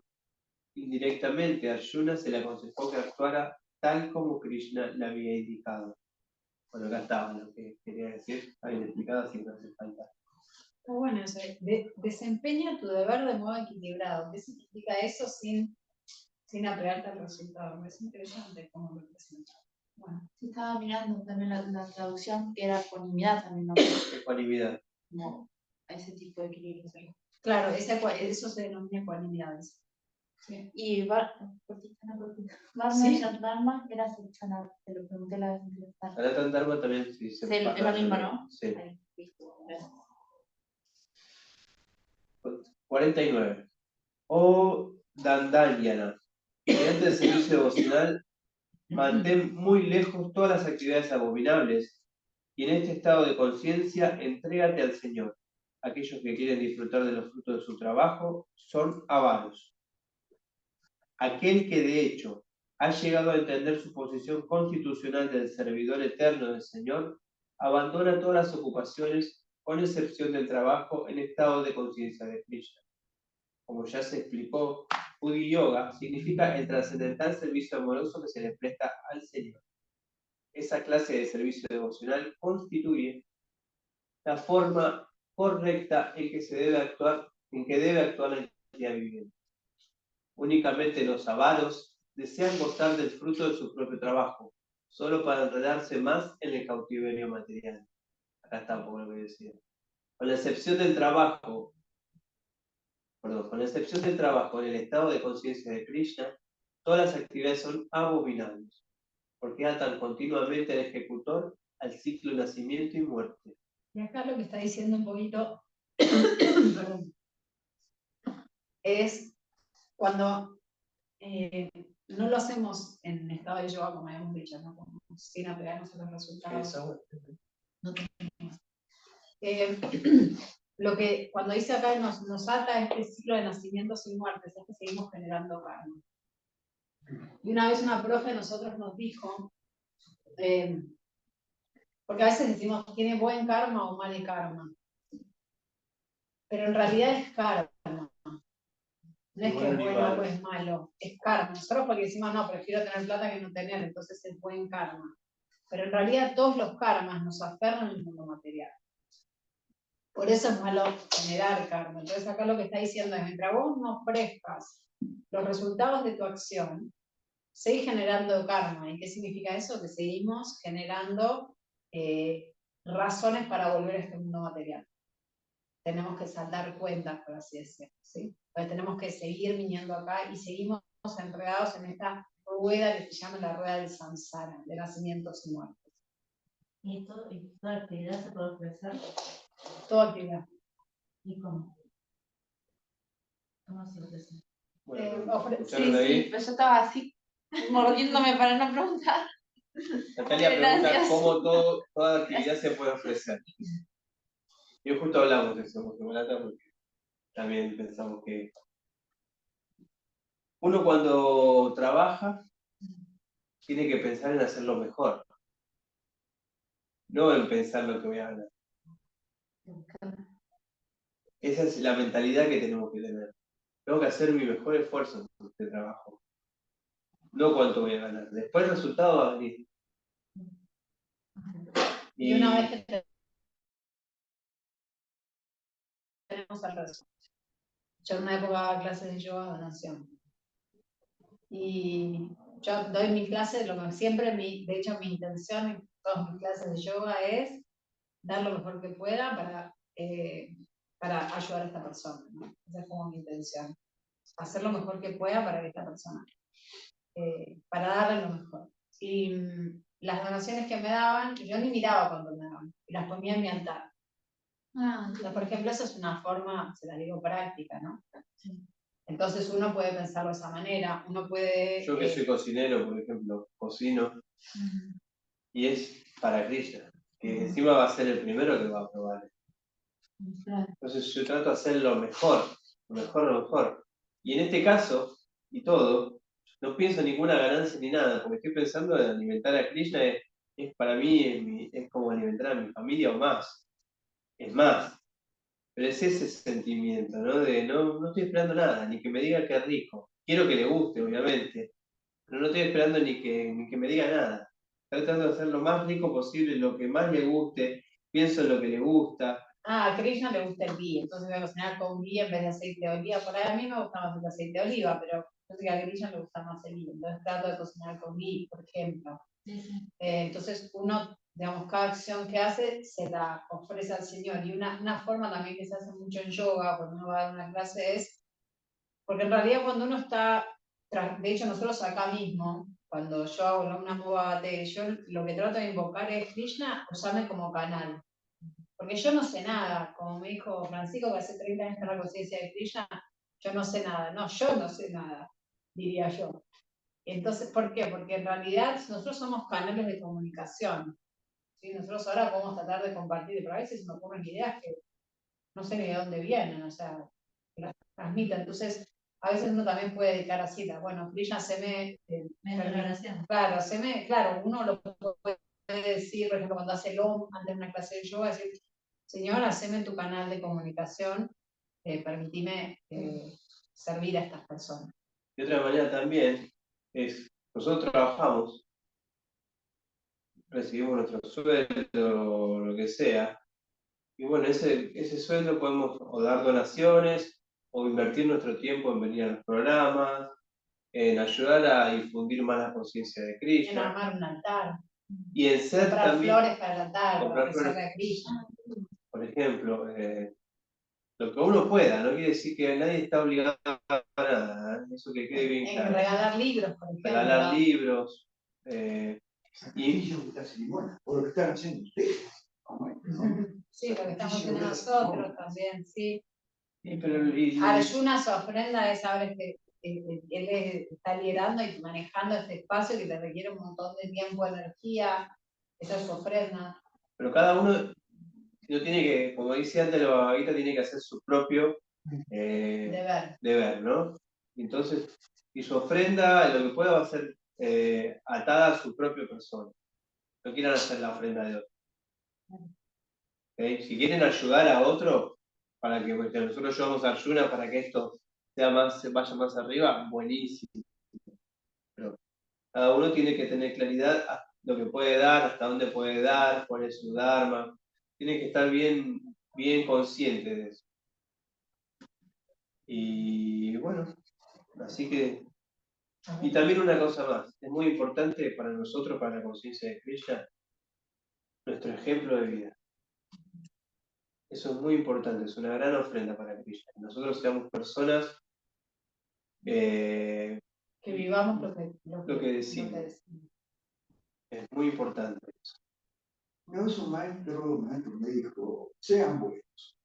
Speaker 2: Indirectamente, a Arjuna se le aconsejó que actuara tal como Krishna le había indicado. Bueno, acá estaba lo que quería decir, está bien explicado, así que no hace falta.
Speaker 1: Está bueno eso. Desempeña tu deber de modo equilibrado. ¿Qué significa eso sin apegarte al resultado? Es interesante cómo lo presenta. Bueno.
Speaker 3: Sí, estaba mirando también la traducción, que era ecuanimidad también, ¿no?
Speaker 2: Ecuanimidad.
Speaker 3: Como ese tipo de equilibrio. ¿Sí?
Speaker 1: Claro, eso se denomina ecuanimidad. Sí.
Speaker 3: Y Varnashram Dharma era seleccionar, te lo pregunté la vez anterior.
Speaker 2: Sanatana Dharma también sí,
Speaker 3: Es lo mismo, ¿no?
Speaker 2: Sí.
Speaker 3: Ahí, listo, gracias.
Speaker 2: 49. Oh Dandayana, mediante el servicio devocional, mantén muy lejos todas las actividades abominables y en este estado de conciencia entrégate al Señor. Aquellos que quieren disfrutar de los frutos de su trabajo son avaros. Aquel que de hecho ha llegado a entender su posición constitucional del servidor eterno del Señor, abandona todas las ocupaciones con excepción del trabajo en estado de conciencia de Krishna. Como ya se explicó, Buddhi Yoga significa el trascendental servicio amoroso que se le presta al Señor. esa clase de servicio devocional constituye la forma correcta en que debe actuar la entidad viviente. Únicamente los avaros desean gozar del fruto de su propio trabajo, solo para enredarse más en el cautiverio material. Acá está un poco lo que decía. Con la excepción del trabajo en el estado de conciencia de Krishna, todas las actividades son abominables, porque atan continuamente al ejecutor al ciclo de nacimiento y muerte.
Speaker 1: Y acá lo que está diciendo un poquito, perdón, es cuando no lo hacemos en estado de yoga, como habíamos dicho, ¿no? Como sin apegarnos a los resultados. No tenemos. Lo que cuando dice acá nos ata este ciclo de nacimientos y muertes, es que seguimos generando karma. Y una vez una profe de nosotros nos dijo, porque a veces decimos, ¿tiene buen karma o mal karma? Pero en realidad es karma. No es que es bueno o es malo, es karma. Nosotros porque decimos, no, prefiero tener plata que no tener, entonces es buen karma. Pero en realidad todos los karmas nos aferran al mundo material. Por eso es malo generar karma. Entonces acá lo que está diciendo es, mientras vos no ofrezcas los resultados de tu acción, seguís generando karma. ¿Y qué significa eso? Que seguimos generando razones para volver a este mundo material. Tenemos que saldar cuentas, por así decirlo, ¿sí? Entonces tenemos que seguir viniendo acá y seguimos enredados en esta rueda que se llama la rueda del samsara, de nacimientos y muertes.
Speaker 3: Y toda actividad se puede ofrecer.
Speaker 1: Toda actividad.
Speaker 3: ¿Y cómo? ¿Cómo se ofrece?
Speaker 2: Bueno,
Speaker 6: Sí, pero yo estaba así, mordiéndome para no preguntar.
Speaker 2: Natalia pregunta
Speaker 6: Gracias.
Speaker 2: cómo toda actividad se puede ofrecer. Y hoy justo hablamos de eso, porque también pensamos que uno cuando trabaja tiene que pensar en hacerlo mejor, no en pensar lo que voy a ganar. Esa es la mentalidad que tenemos que tener. Tengo que hacer mi mejor esfuerzo en este trabajo. No cuánto voy a ganar. Después el resultado va a venir.
Speaker 1: Y una vez que tenemos el resultado. Yo en una época daba clases de yoga donación. Y yo doy mis clases, lo que siempre, de hecho mi intención en todas mis clases de yoga es dar lo mejor que pueda para ayudar a esta persona, ¿no? Esa es como mi intención. Hacer lo mejor que pueda para que esta persona, para darle lo mejor. Y las donaciones que me daban, yo ni miraba cuando me daban, y las ponía en mi altar. Por ejemplo, esa es una forma, se la digo, práctica, ¿no? Sí. Entonces uno puede pensarlo de esa manera, uno puede...
Speaker 2: Yo que soy cocinero, por ejemplo, cocino, y es para Krishna, que encima va a ser el primero que va a probar. Entonces yo trato de hacer lo mejor. Y en este caso, y todo, no pienso en ninguna ganancia ni nada, porque estoy pensando en alimentar a Krishna, es para mí, es como alimentar a mi familia o más. Es más. Pero es ese sentimiento, ¿no? De no estoy esperando nada, ni que me diga que es rico. Quiero que le guste, obviamente, pero no estoy esperando ni que me diga nada. Estoy tratando de hacer lo más rico posible, lo que más le guste, pienso en lo que le gusta.
Speaker 1: A Krishna le gusta el ghee, entonces voy a cocinar con ghee en vez de aceite de oliva. Por ahí a mí me gusta más el aceite de oliva, pero yo sé que a Krishna le gusta más el ghee, entonces trato de cocinar con ghee, por ejemplo. Entonces uno, digamos, cada acción que hace se la ofrece al Señor. Y una forma también que se hace mucho en yoga, cuando uno va a dar una clase, es, porque en realidad cuando uno está, de hecho nosotros acá mismo, cuando yo hago una Bhagavate, yo lo que trato de invocar es Krishna, usarme como canal. Porque yo no sé nada, como me dijo Francisco, que hace 30 años está en la conciencia de Krishna, yo no sé nada. No, yo no sé nada, diría yo. Entonces, ¿por qué? Porque en realidad nosotros somos canales de comunicación. ¿Sí? Nosotros ahora podemos tratar de compartir, pero a veces me ocurren ideas que no sé ni de dónde vienen, o sea, que las transmiten. Entonces, a veces uno también puede dedicar así, bueno, Krishna claro, uno lo puede decir, por ejemplo, cuando hace el OM antes de una clase de yoga, decir, Señor, haceme tu canal de comunicación, permitime servir a estas personas.
Speaker 2: De otra manera también, nosotros trabajamos recibimos nuestro sueldo, o lo que sea. Y bueno, ese sueldo podemos o dar donaciones, o invertir nuestro tiempo en venir a los programas, en ayudar a difundir más la conciencia de
Speaker 1: En
Speaker 2: Krishna.
Speaker 1: armar un altar,
Speaker 2: Y en ser
Speaker 1: comprar
Speaker 2: también,
Speaker 1: flores para el altar,
Speaker 2: comprar
Speaker 1: ofrecerle
Speaker 2: flores.
Speaker 1: a Krishna.
Speaker 2: Por ejemplo, lo que uno pueda, no quiere decir que nadie está obligado a nada, ¿eh? Eso que quede bien
Speaker 1: En
Speaker 2: claro.
Speaker 1: regalar libros, por ejemplo.
Speaker 2: Regalar libros,
Speaker 4: Sacrificio de esta ceremonia, o lo que están haciendo ustedes.
Speaker 1: Sí, lo que estamos haciendo nosotros también, sí.
Speaker 2: pero
Speaker 1: Arjuna, su ofrenda es saber que él está liderando y manejando este espacio que te requiere un montón de tiempo, energía. Esa es su ofrenda.
Speaker 2: pero cada uno no tiene que, como dice antes la Bhagavad Gita, tiene que hacer su propio deber, ¿no? Entonces, y su ofrenda, lo que pueda, va a ser atada a su propia persona. No quieran hacer la ofrenda de otro. ¿Okay? Si quieren ayudar a otro, para que nosotros ayudamos a Arjuna para que esto sea vaya más arriba, buenísimo. Pero cada uno tiene que tener claridad a lo que puede dar, hasta dónde puede dar, cuál es su dharma. Tiene que estar bien consciente de eso. Y bueno, así que. Y también una cosa más, es muy importante para nosotros, para la conciencia de Krishna, nuestro ejemplo de vida. Eso es muy importante, es una gran ofrenda para Krishna. Que nosotros seamos personas
Speaker 1: Que vivamos lo que
Speaker 2: decimos. Es muy importante eso.
Speaker 4: Una vez un maestro me dijo, sean buenos.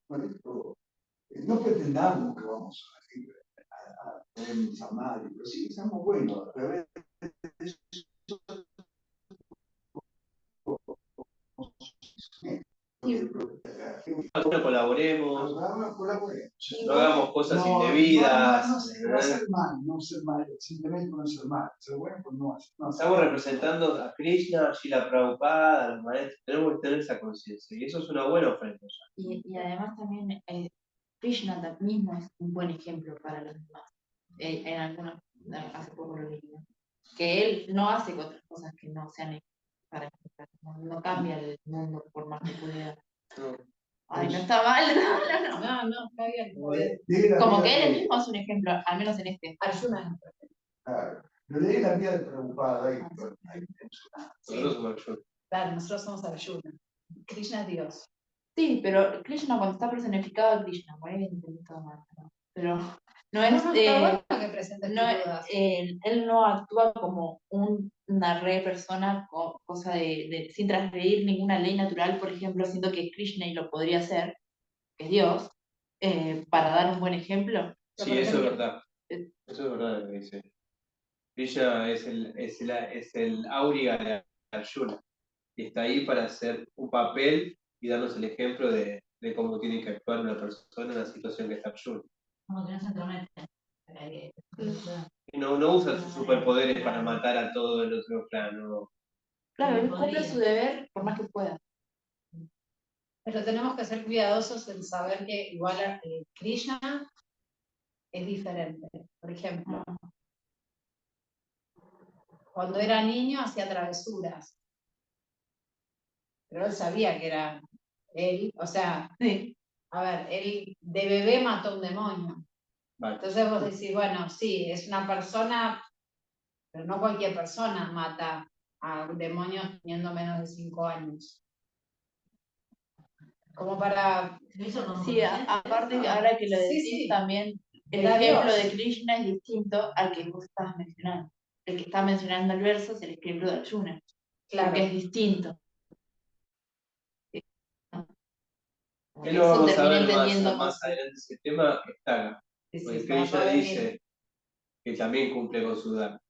Speaker 4: Maestro, no pretendamos que vamos a tener un samadhi, pero sí que seamos buenos. A través de eso,
Speaker 2: No colaboremos,
Speaker 4: colaboremos.
Speaker 2: no hagamos cosas indebidas.
Speaker 4: No ser mal, simplemente no ser mal. Ser bueno, pues no hacer.
Speaker 2: Estamos representando a Krishna, a Srila Prabhupada, a los maestros. Tenemos que tener esa conciencia. Y eso es una buena ofrenda.
Speaker 3: Y además también Krishna mismo es un buen ejemplo para los demás. En algunas, hace poco lo leí, que él no hace otras cosas que no sean para ejemplar, no cambia el mundo por más que pudiera. Ay, no está mal,
Speaker 1: No, está bien.
Speaker 3: Como que él mismo es un ejemplo, al menos en este.
Speaker 1: Arjuna.
Speaker 4: Claro. Lo leí la vida de Prabhupada ahí.
Speaker 2: Nosotros somos Arjuna.
Speaker 1: Claro, nosotros somos Arjuna. Krishna es Dios.
Speaker 3: Sí, pero Krishna cuando está personificado es Krishna, por ahí entendí todo mal, ¿no? Pero no es,
Speaker 1: está bueno que presentes
Speaker 3: no,
Speaker 1: tus dudas.
Speaker 3: él no actúa como una re persona, cosa sin transgredir ninguna ley natural, por ejemplo, siendo que Krishna y lo podría hacer, que es Dios, para dar un buen ejemplo.
Speaker 2: Sí, eso es verdad. Eso es verdad lo que dice. Krishna es el Auriga de Arjuna. Y está ahí para hacer un papel y darnos el ejemplo de cómo tiene que actuar una persona en la situación que está Arjuna.
Speaker 3: Como que no se entromete.
Speaker 2: Y no usa sus superpoderes para matar a todo el otro plano.
Speaker 3: Claro, él cumple su deber por más que pueda.
Speaker 1: Pero tenemos que ser cuidadosos en saber que igual Krishna es diferente. Por ejemplo, cuando era niño hacía travesuras. Pero él sabía que era él, o sea,
Speaker 3: Sí.
Speaker 1: a ver, él de bebé mató a un demonio.
Speaker 2: Vale.
Speaker 1: Entonces vos decís, bueno, sí, es una persona, pero no cualquier persona mata a un demonio teniendo menos de 5 años. Como para...
Speaker 3: Sí, aparte ahora que lo decís también, el
Speaker 1: Era
Speaker 3: ejemplo
Speaker 1: Dios.
Speaker 3: de Krishna es distinto al que vos estabas mencionando. El que está mencionando el verso es el ejemplo de Arjuna,
Speaker 1: Claro.
Speaker 3: porque es distinto.
Speaker 2: Él lo vamos a ver
Speaker 3: entendiendo
Speaker 2: más adelante ese tema, está. Porque Krishna dice que también cumple con su dharma,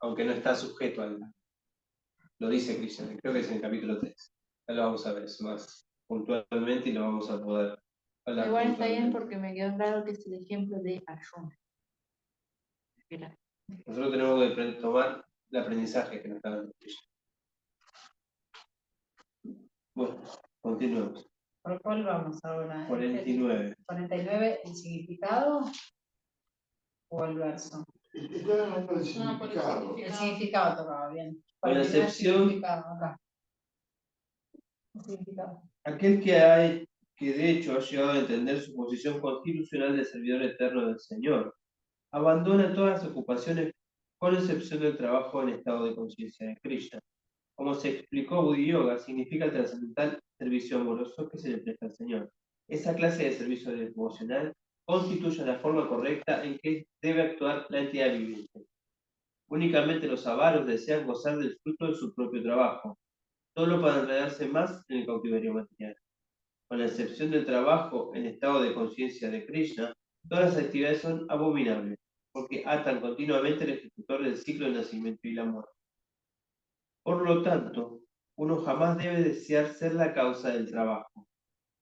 Speaker 2: aunque no está sujeto al dharma. Lo dice Krishna, creo que es en el capítulo 3. Ya lo vamos a ver más puntualmente y lo vamos a poder hablar.
Speaker 3: Igual está bien porque me quedó claro que es el ejemplo de Arjuna.
Speaker 2: Nosotros tenemos que tomar el aprendizaje que nos está dando Krishna. Bueno, continuemos.
Speaker 1: ¿Por cuál vamos ahora?
Speaker 2: 49.
Speaker 1: 49, ¿el significado o el verso?
Speaker 4: Estoy hablando del
Speaker 6: No, por el
Speaker 4: significado.
Speaker 1: El significado tocaba bien.
Speaker 2: Con la
Speaker 1: El primer
Speaker 2: excepción-
Speaker 1: significado, acá. El significado.
Speaker 2: Aquel que de hecho ha llegado a entender su posición constitucional de servidor eterno del Señor, abandona todas las ocupaciones con excepción del trabajo en estado de conciencia de Krishna. Como se explicó, Buddhi Yoga significa el trascendental servicio amoroso que se le presta al Señor. Esa clase de servicio devocional constituye la forma correcta en que debe actuar la entidad viviente. Únicamente los avaros desean gozar del fruto de su propio trabajo, solo para enredarse más en el cautiverio material. Con la excepción del trabajo en estado de conciencia de Krishna, todas las actividades son abominables, porque atan continuamente al ejecutor del ciclo del nacimiento y la muerte. Por lo tanto, uno jamás debe desear ser la causa del trabajo.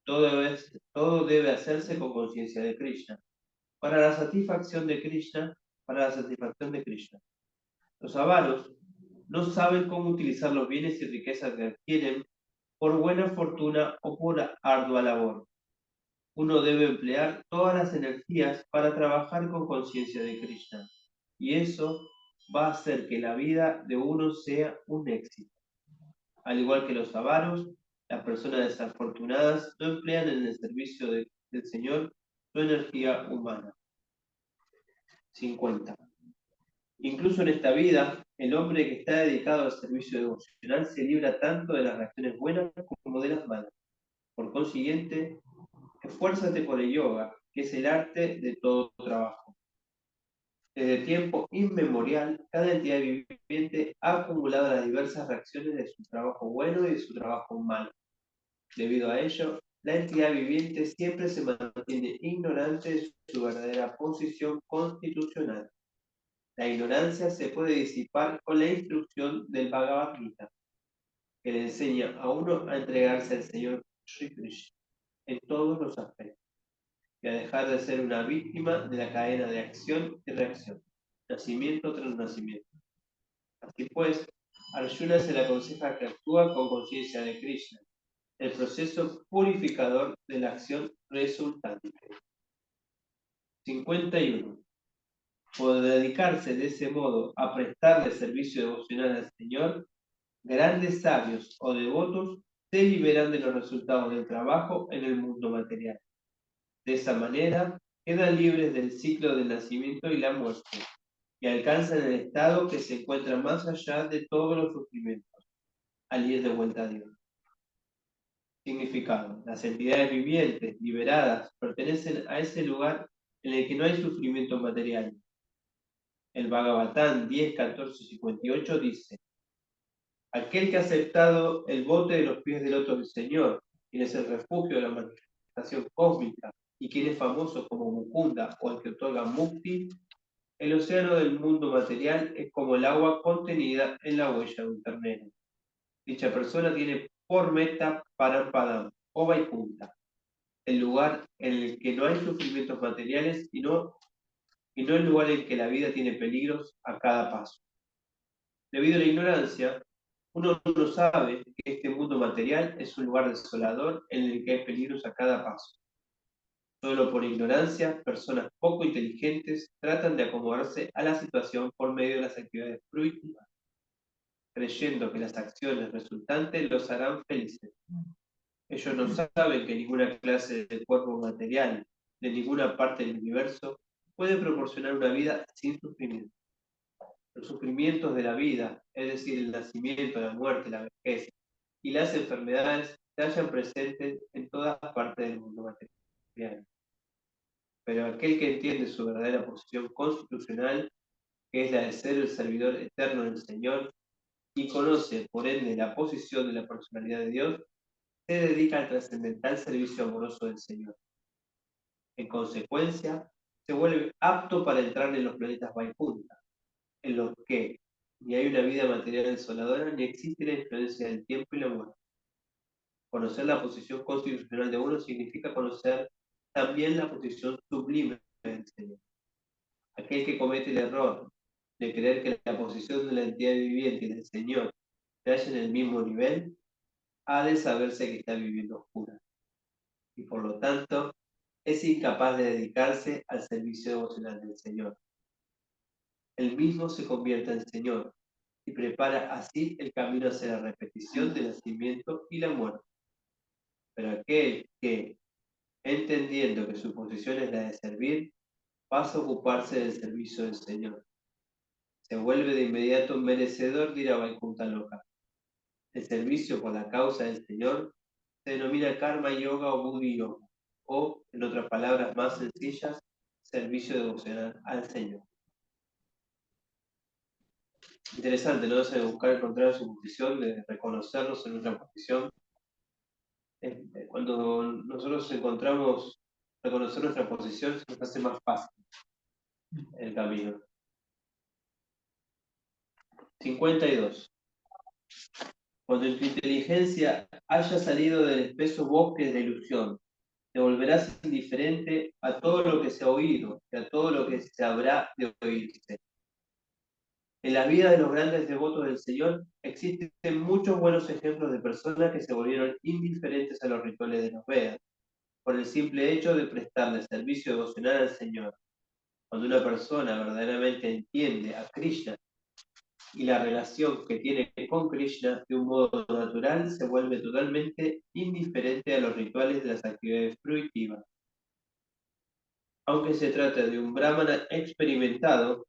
Speaker 2: Todo debe hacerse con conciencia de Krishna, para la satisfacción de Krishna, Los avaros no saben cómo utilizar los bienes y riquezas que adquieren por buena fortuna o por ardua labor. Uno debe emplear todas las energías para trabajar con conciencia de Krishna, y eso va a hacer que la vida de uno sea un éxito. Al igual que los avaros, las personas desafortunadas no emplean en el servicio del Señor su energía humana. 50. Incluso en esta vida, el hombre que está dedicado al servicio devocional se libra tanto de las reacciones buenas como de las malas. Por consiguiente, esfuérzate por el yoga, que es el arte de todo trabajo. Desde tiempo inmemorial, cada entidad viviente ha acumulado las diversas reacciones de su trabajo bueno y de su trabajo malo. Debido a ello, la entidad viviente siempre se mantiene ignorante de su verdadera posición constitucional. La ignorancia se puede disipar con la instrucción del Bhagavad Gita, que le enseña a uno a entregarse al Señor Sri Krishna en todos los aspectos y a dejar de ser una víctima de la cadena de acción y reacción, nacimiento tras nacimiento. Así pues, Arjuna se le aconseja que actúa con conciencia de Krishna, el proceso purificador de la acción resultante. 51. Por dedicarse de ese modo a prestarle servicio devocional al Señor, grandes sabios o devotos se liberan de los resultados del trabajo en el mundo material. De esa manera, quedan libres del ciclo del nacimiento y la muerte, y alcanzan el estado que se encuentra más allá de todos los sufrimientos, al ir de vuelta a Dios. Significado. Las entidades vivientes, liberadas, pertenecen a ese lugar en el que no hay sufrimiento material. El Bhagavatam 10, 14, 58 dice: aquel que ha aceptado el bote de los pies del otro del Señor, quien es el refugio de la manifestación cósmica y quien es famoso como Mukunda o el que otorga Mukti, el océano del mundo material es como el agua contenida en la huella de un ternero. Dicha persona tiene por meta Parampadam o Vaikunta, el lugar en el que no hay sufrimientos materiales y no el lugar en que la vida tiene peligros a cada paso. Debido a la ignorancia, uno no sabe que este mundo material es un lugar desolador en el que hay peligros a cada paso. Solo por ignorancia, personas poco inteligentes tratan de acomodarse a la situación por medio de las actividades fruitivas, creyendo que las acciones resultantes los harán felices. Ellos no saben que ninguna clase de cuerpo material de ninguna parte del universo puede proporcionar una vida sin sufrimiento. Los sufrimientos de la vida, es decir, el nacimiento, la muerte, la vejez y las enfermedades, se hallan presentes en todas partes del mundo material. Pero aquel que entiende su verdadera posición constitucional, que es la de ser el servidor eterno del Señor, y conoce, por ende, la posición de la personalidad de Dios, se dedica al trascendental servicio amoroso del Señor. En consecuencia, se vuelve apto para entrar en los planetas Vaikunta, en los que ni hay una vida material desoladora ni existe la influencia del tiempo y la muerte. Conocer la posición constitucional de uno significa conocer también la posición sublime del Señor. Aquel que comete el error de creer que la posición de la entidad viviente y del Señor se halla en el mismo nivel, ha de saberse que está viviendo oscura, y por lo tanto es incapaz de dedicarse al servicio devocional del Señor. él mismo se convierta en Señor y prepara así el camino hacia la repetición del nacimiento y la muerte. Pero aquel que, entendiendo que su posición es la de servir, pasa a ocuparse del servicio del Señor. Se vuelve de inmediato merecedor de ir a Vaikuntha Loka. El servicio por la causa del Señor se denomina Karma Yoga o Buddhi Yoga, o, en otras palabras más sencillas, servicio devocional al Señor. Interesante, ¿no? Es buscar encontrar su posición, de reconocernos en nuestra posición. Cuando nosotros encontramos reconocer nuestra posición, se nos hace más fácil el camino. 52. Cuando tu inteligencia haya salido del espeso bosque de la ilusión, te volverás indiferente a todo lo que se ha oído y a todo lo que se habrá de oírse. En la vida de los grandes devotos del Señor existen muchos buenos ejemplos de personas que se volvieron indiferentes a los rituales de los Vedas, por el simple hecho de prestarle servicio devocional al Señor. Cuando una persona verdaderamente entiende a Krishna y la relación que tiene con Krishna de un modo natural, se vuelve totalmente indiferente a los rituales de las actividades fruitivas. Aunque se trata de un brahmana experimentado,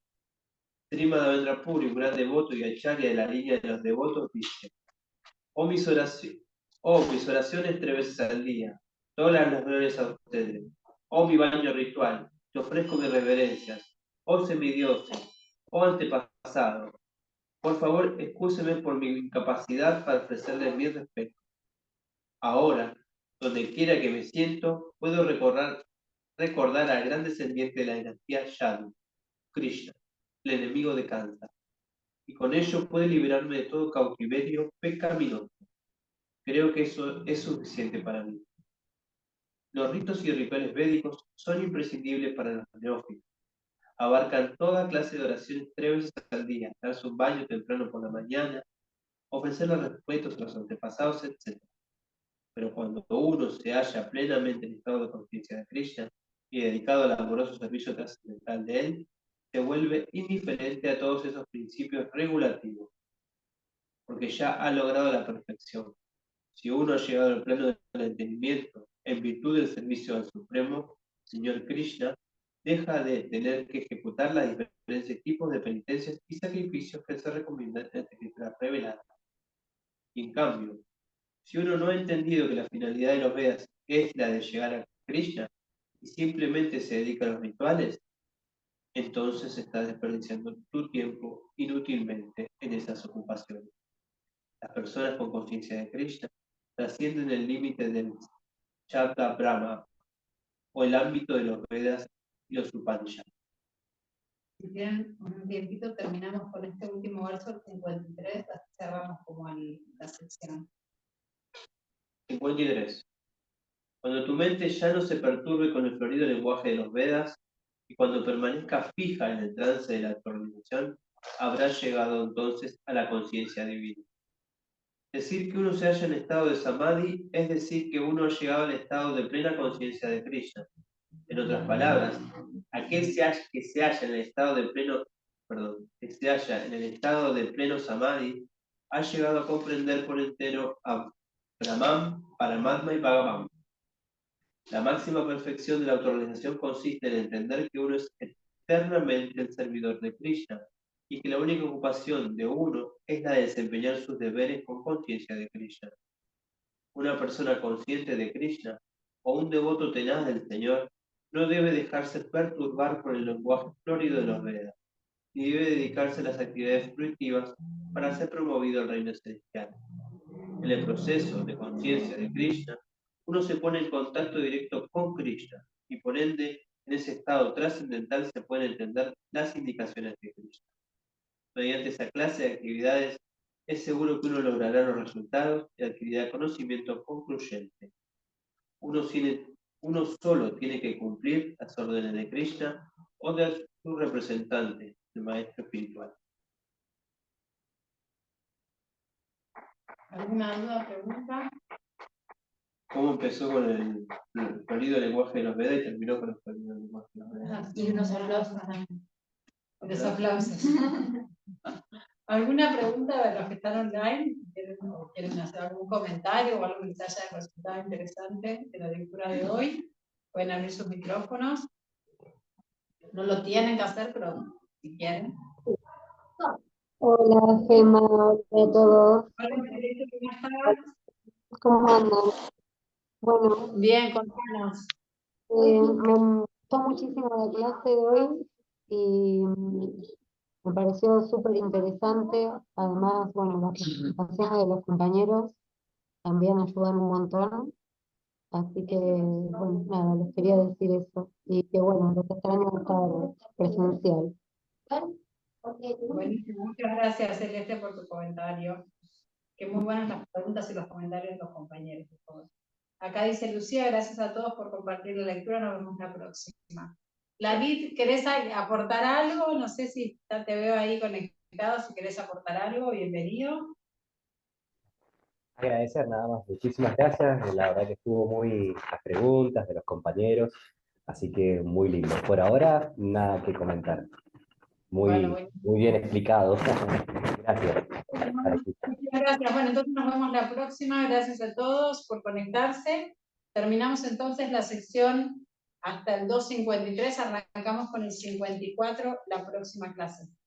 Speaker 2: Srimad Devendra Puri, un gran devoto y acharya de la línea de los devotos, dice: Oh mis oraciones 3 veces al día, todas las glorias a ustedes. Oh mi baño ritual, te ofrezco mis reverencias. Oh semidioses, oh antepasados, por favor excúseme por mi incapacidad para ofrecerles mi respeto. Ahora, donde quiera que me siento, puedo recordar al gran descendiente de la dinastía Yadu, Krishna, el enemigo de Kansa, y con ello puede liberarme de todo cautiverio pecaminoso. Creo que eso es suficiente para mí. Los ritos y rituales védicos son imprescindibles para los neófitos. Abarcan toda clase de oraciones 3 veces al día, darse un baño temprano por la mañana, ofrecer los respetos a los antepasados, etc. Pero cuando uno se halla plenamente en estado de conciencia de Krishna y dedicado al amoroso servicio trascendental de él, se vuelve indiferente a todos esos principios regulativos, porque ya ha logrado la perfección. Si uno ha llegado al plano del entendimiento en virtud del servicio al Supremo, Señor Krishna, deja de tener que ejecutar las diferentes tipos de penitencias y sacrificios que se recomiendan en las escrituras reveladas. Y en cambio, si uno no ha entendido que la finalidad de los Vedas es la de llegar a Krishna y simplemente se dedica a los rituales, entonces está desperdiciando tu tiempo inútilmente en esas ocupaciones. Las personas con conciencia de Krishna trascienden el límite del Chata Brahma o el ámbito de los Vedas y los Upanishads.
Speaker 1: Si tienen un tiempito, terminamos con este último verso, el 53, así cerramos como la sección.
Speaker 2: 53. Cuando tu mente ya no se perturbe con el florido lenguaje de los Vedas y cuando permanezca fija en el trance de la actualización, habrá llegado entonces a la conciencia divina. Decir que uno se halla en estado de samadhi es decir que uno ha llegado al estado de plena conciencia de Krishna. En otras palabras, aquel que se halla en el estado de pleno samadhi ha llegado a comprender por entero a Brahman, Paramatma y Bhagavan. La máxima perfección de la autorrealización consiste en entender que uno es eternamente el servidor de Krishna y que la única ocupación de uno es la de desempeñar sus deberes con conciencia de Krishna. Una persona consciente de Krishna o un devoto tenaz del Señor no debe dejarse perturbar por el lenguaje florido de los Vedas, ni debe dedicarse a las actividades fruitivas para ser promovido al reino celestial. En el proceso de conciencia de Krishna, uno se pone en contacto directo con Krishna y por ende, en ese estado trascendental se pueden entender las indicaciones de Krishna. Mediante esa clase de actividades, es seguro que uno logrará los resultados y adquirirá conocimiento concluyente. Uno solo tiene que cumplir las órdenes de Krishna o de su representante, el maestro espiritual.
Speaker 1: ¿Alguna duda, pregunta?
Speaker 2: ¿Cómo empezó con el florido lenguaje de los Vedas y terminó con el florido lenguaje de los Vedas?
Speaker 3: Y unos aplausos también.
Speaker 1: Los aplausos. ¿Alguna pregunta de los que están online? ¿Quieren hacer algún comentario o algo que les haya resultado interesante de la lectura de hoy? Pueden abrir sus micrófonos. No lo tienen que hacer, pero si quieren.
Speaker 7: Hola, Gemma, hola a todos.
Speaker 1: Hola, Margarita, ¿cómo estás?
Speaker 7: ¿Cómo andan? Bueno,
Speaker 1: Bien, contanos.
Speaker 7: me gustó muchísimo la clase de hoy y me pareció súper interesante. Además, bueno, las presentaciones de los compañeros también ayudan un montón. Así que, bueno, nada, les quería decir eso. Y que, bueno, lo que extraño es estar presencial.
Speaker 1: Buenísimo, muchas gracias, Celeste, por tu comentario. Qué muy buenas las preguntas y los comentarios de los compañeros. Por favor. Acá dice Lucía, gracias a todos por compartir la lectura, nos vemos la próxima. Lavid, ¿querés aportar algo? No sé si te veo ahí conectado, si querés aportar algo, bienvenido.
Speaker 8: Agradecer nada más, muchísimas gracias, la verdad que estuvo muy las preguntas de los compañeros, así que muy lindo. Por ahora, nada que comentar,
Speaker 1: Bueno,
Speaker 8: muy bien explicado. Gracias.
Speaker 1: muchas gracias. Bueno, entonces nos vemos la próxima. Gracias a todos por conectarse. Terminamos entonces la sección hasta el 2:53. Arrancamos con el 54, la próxima clase.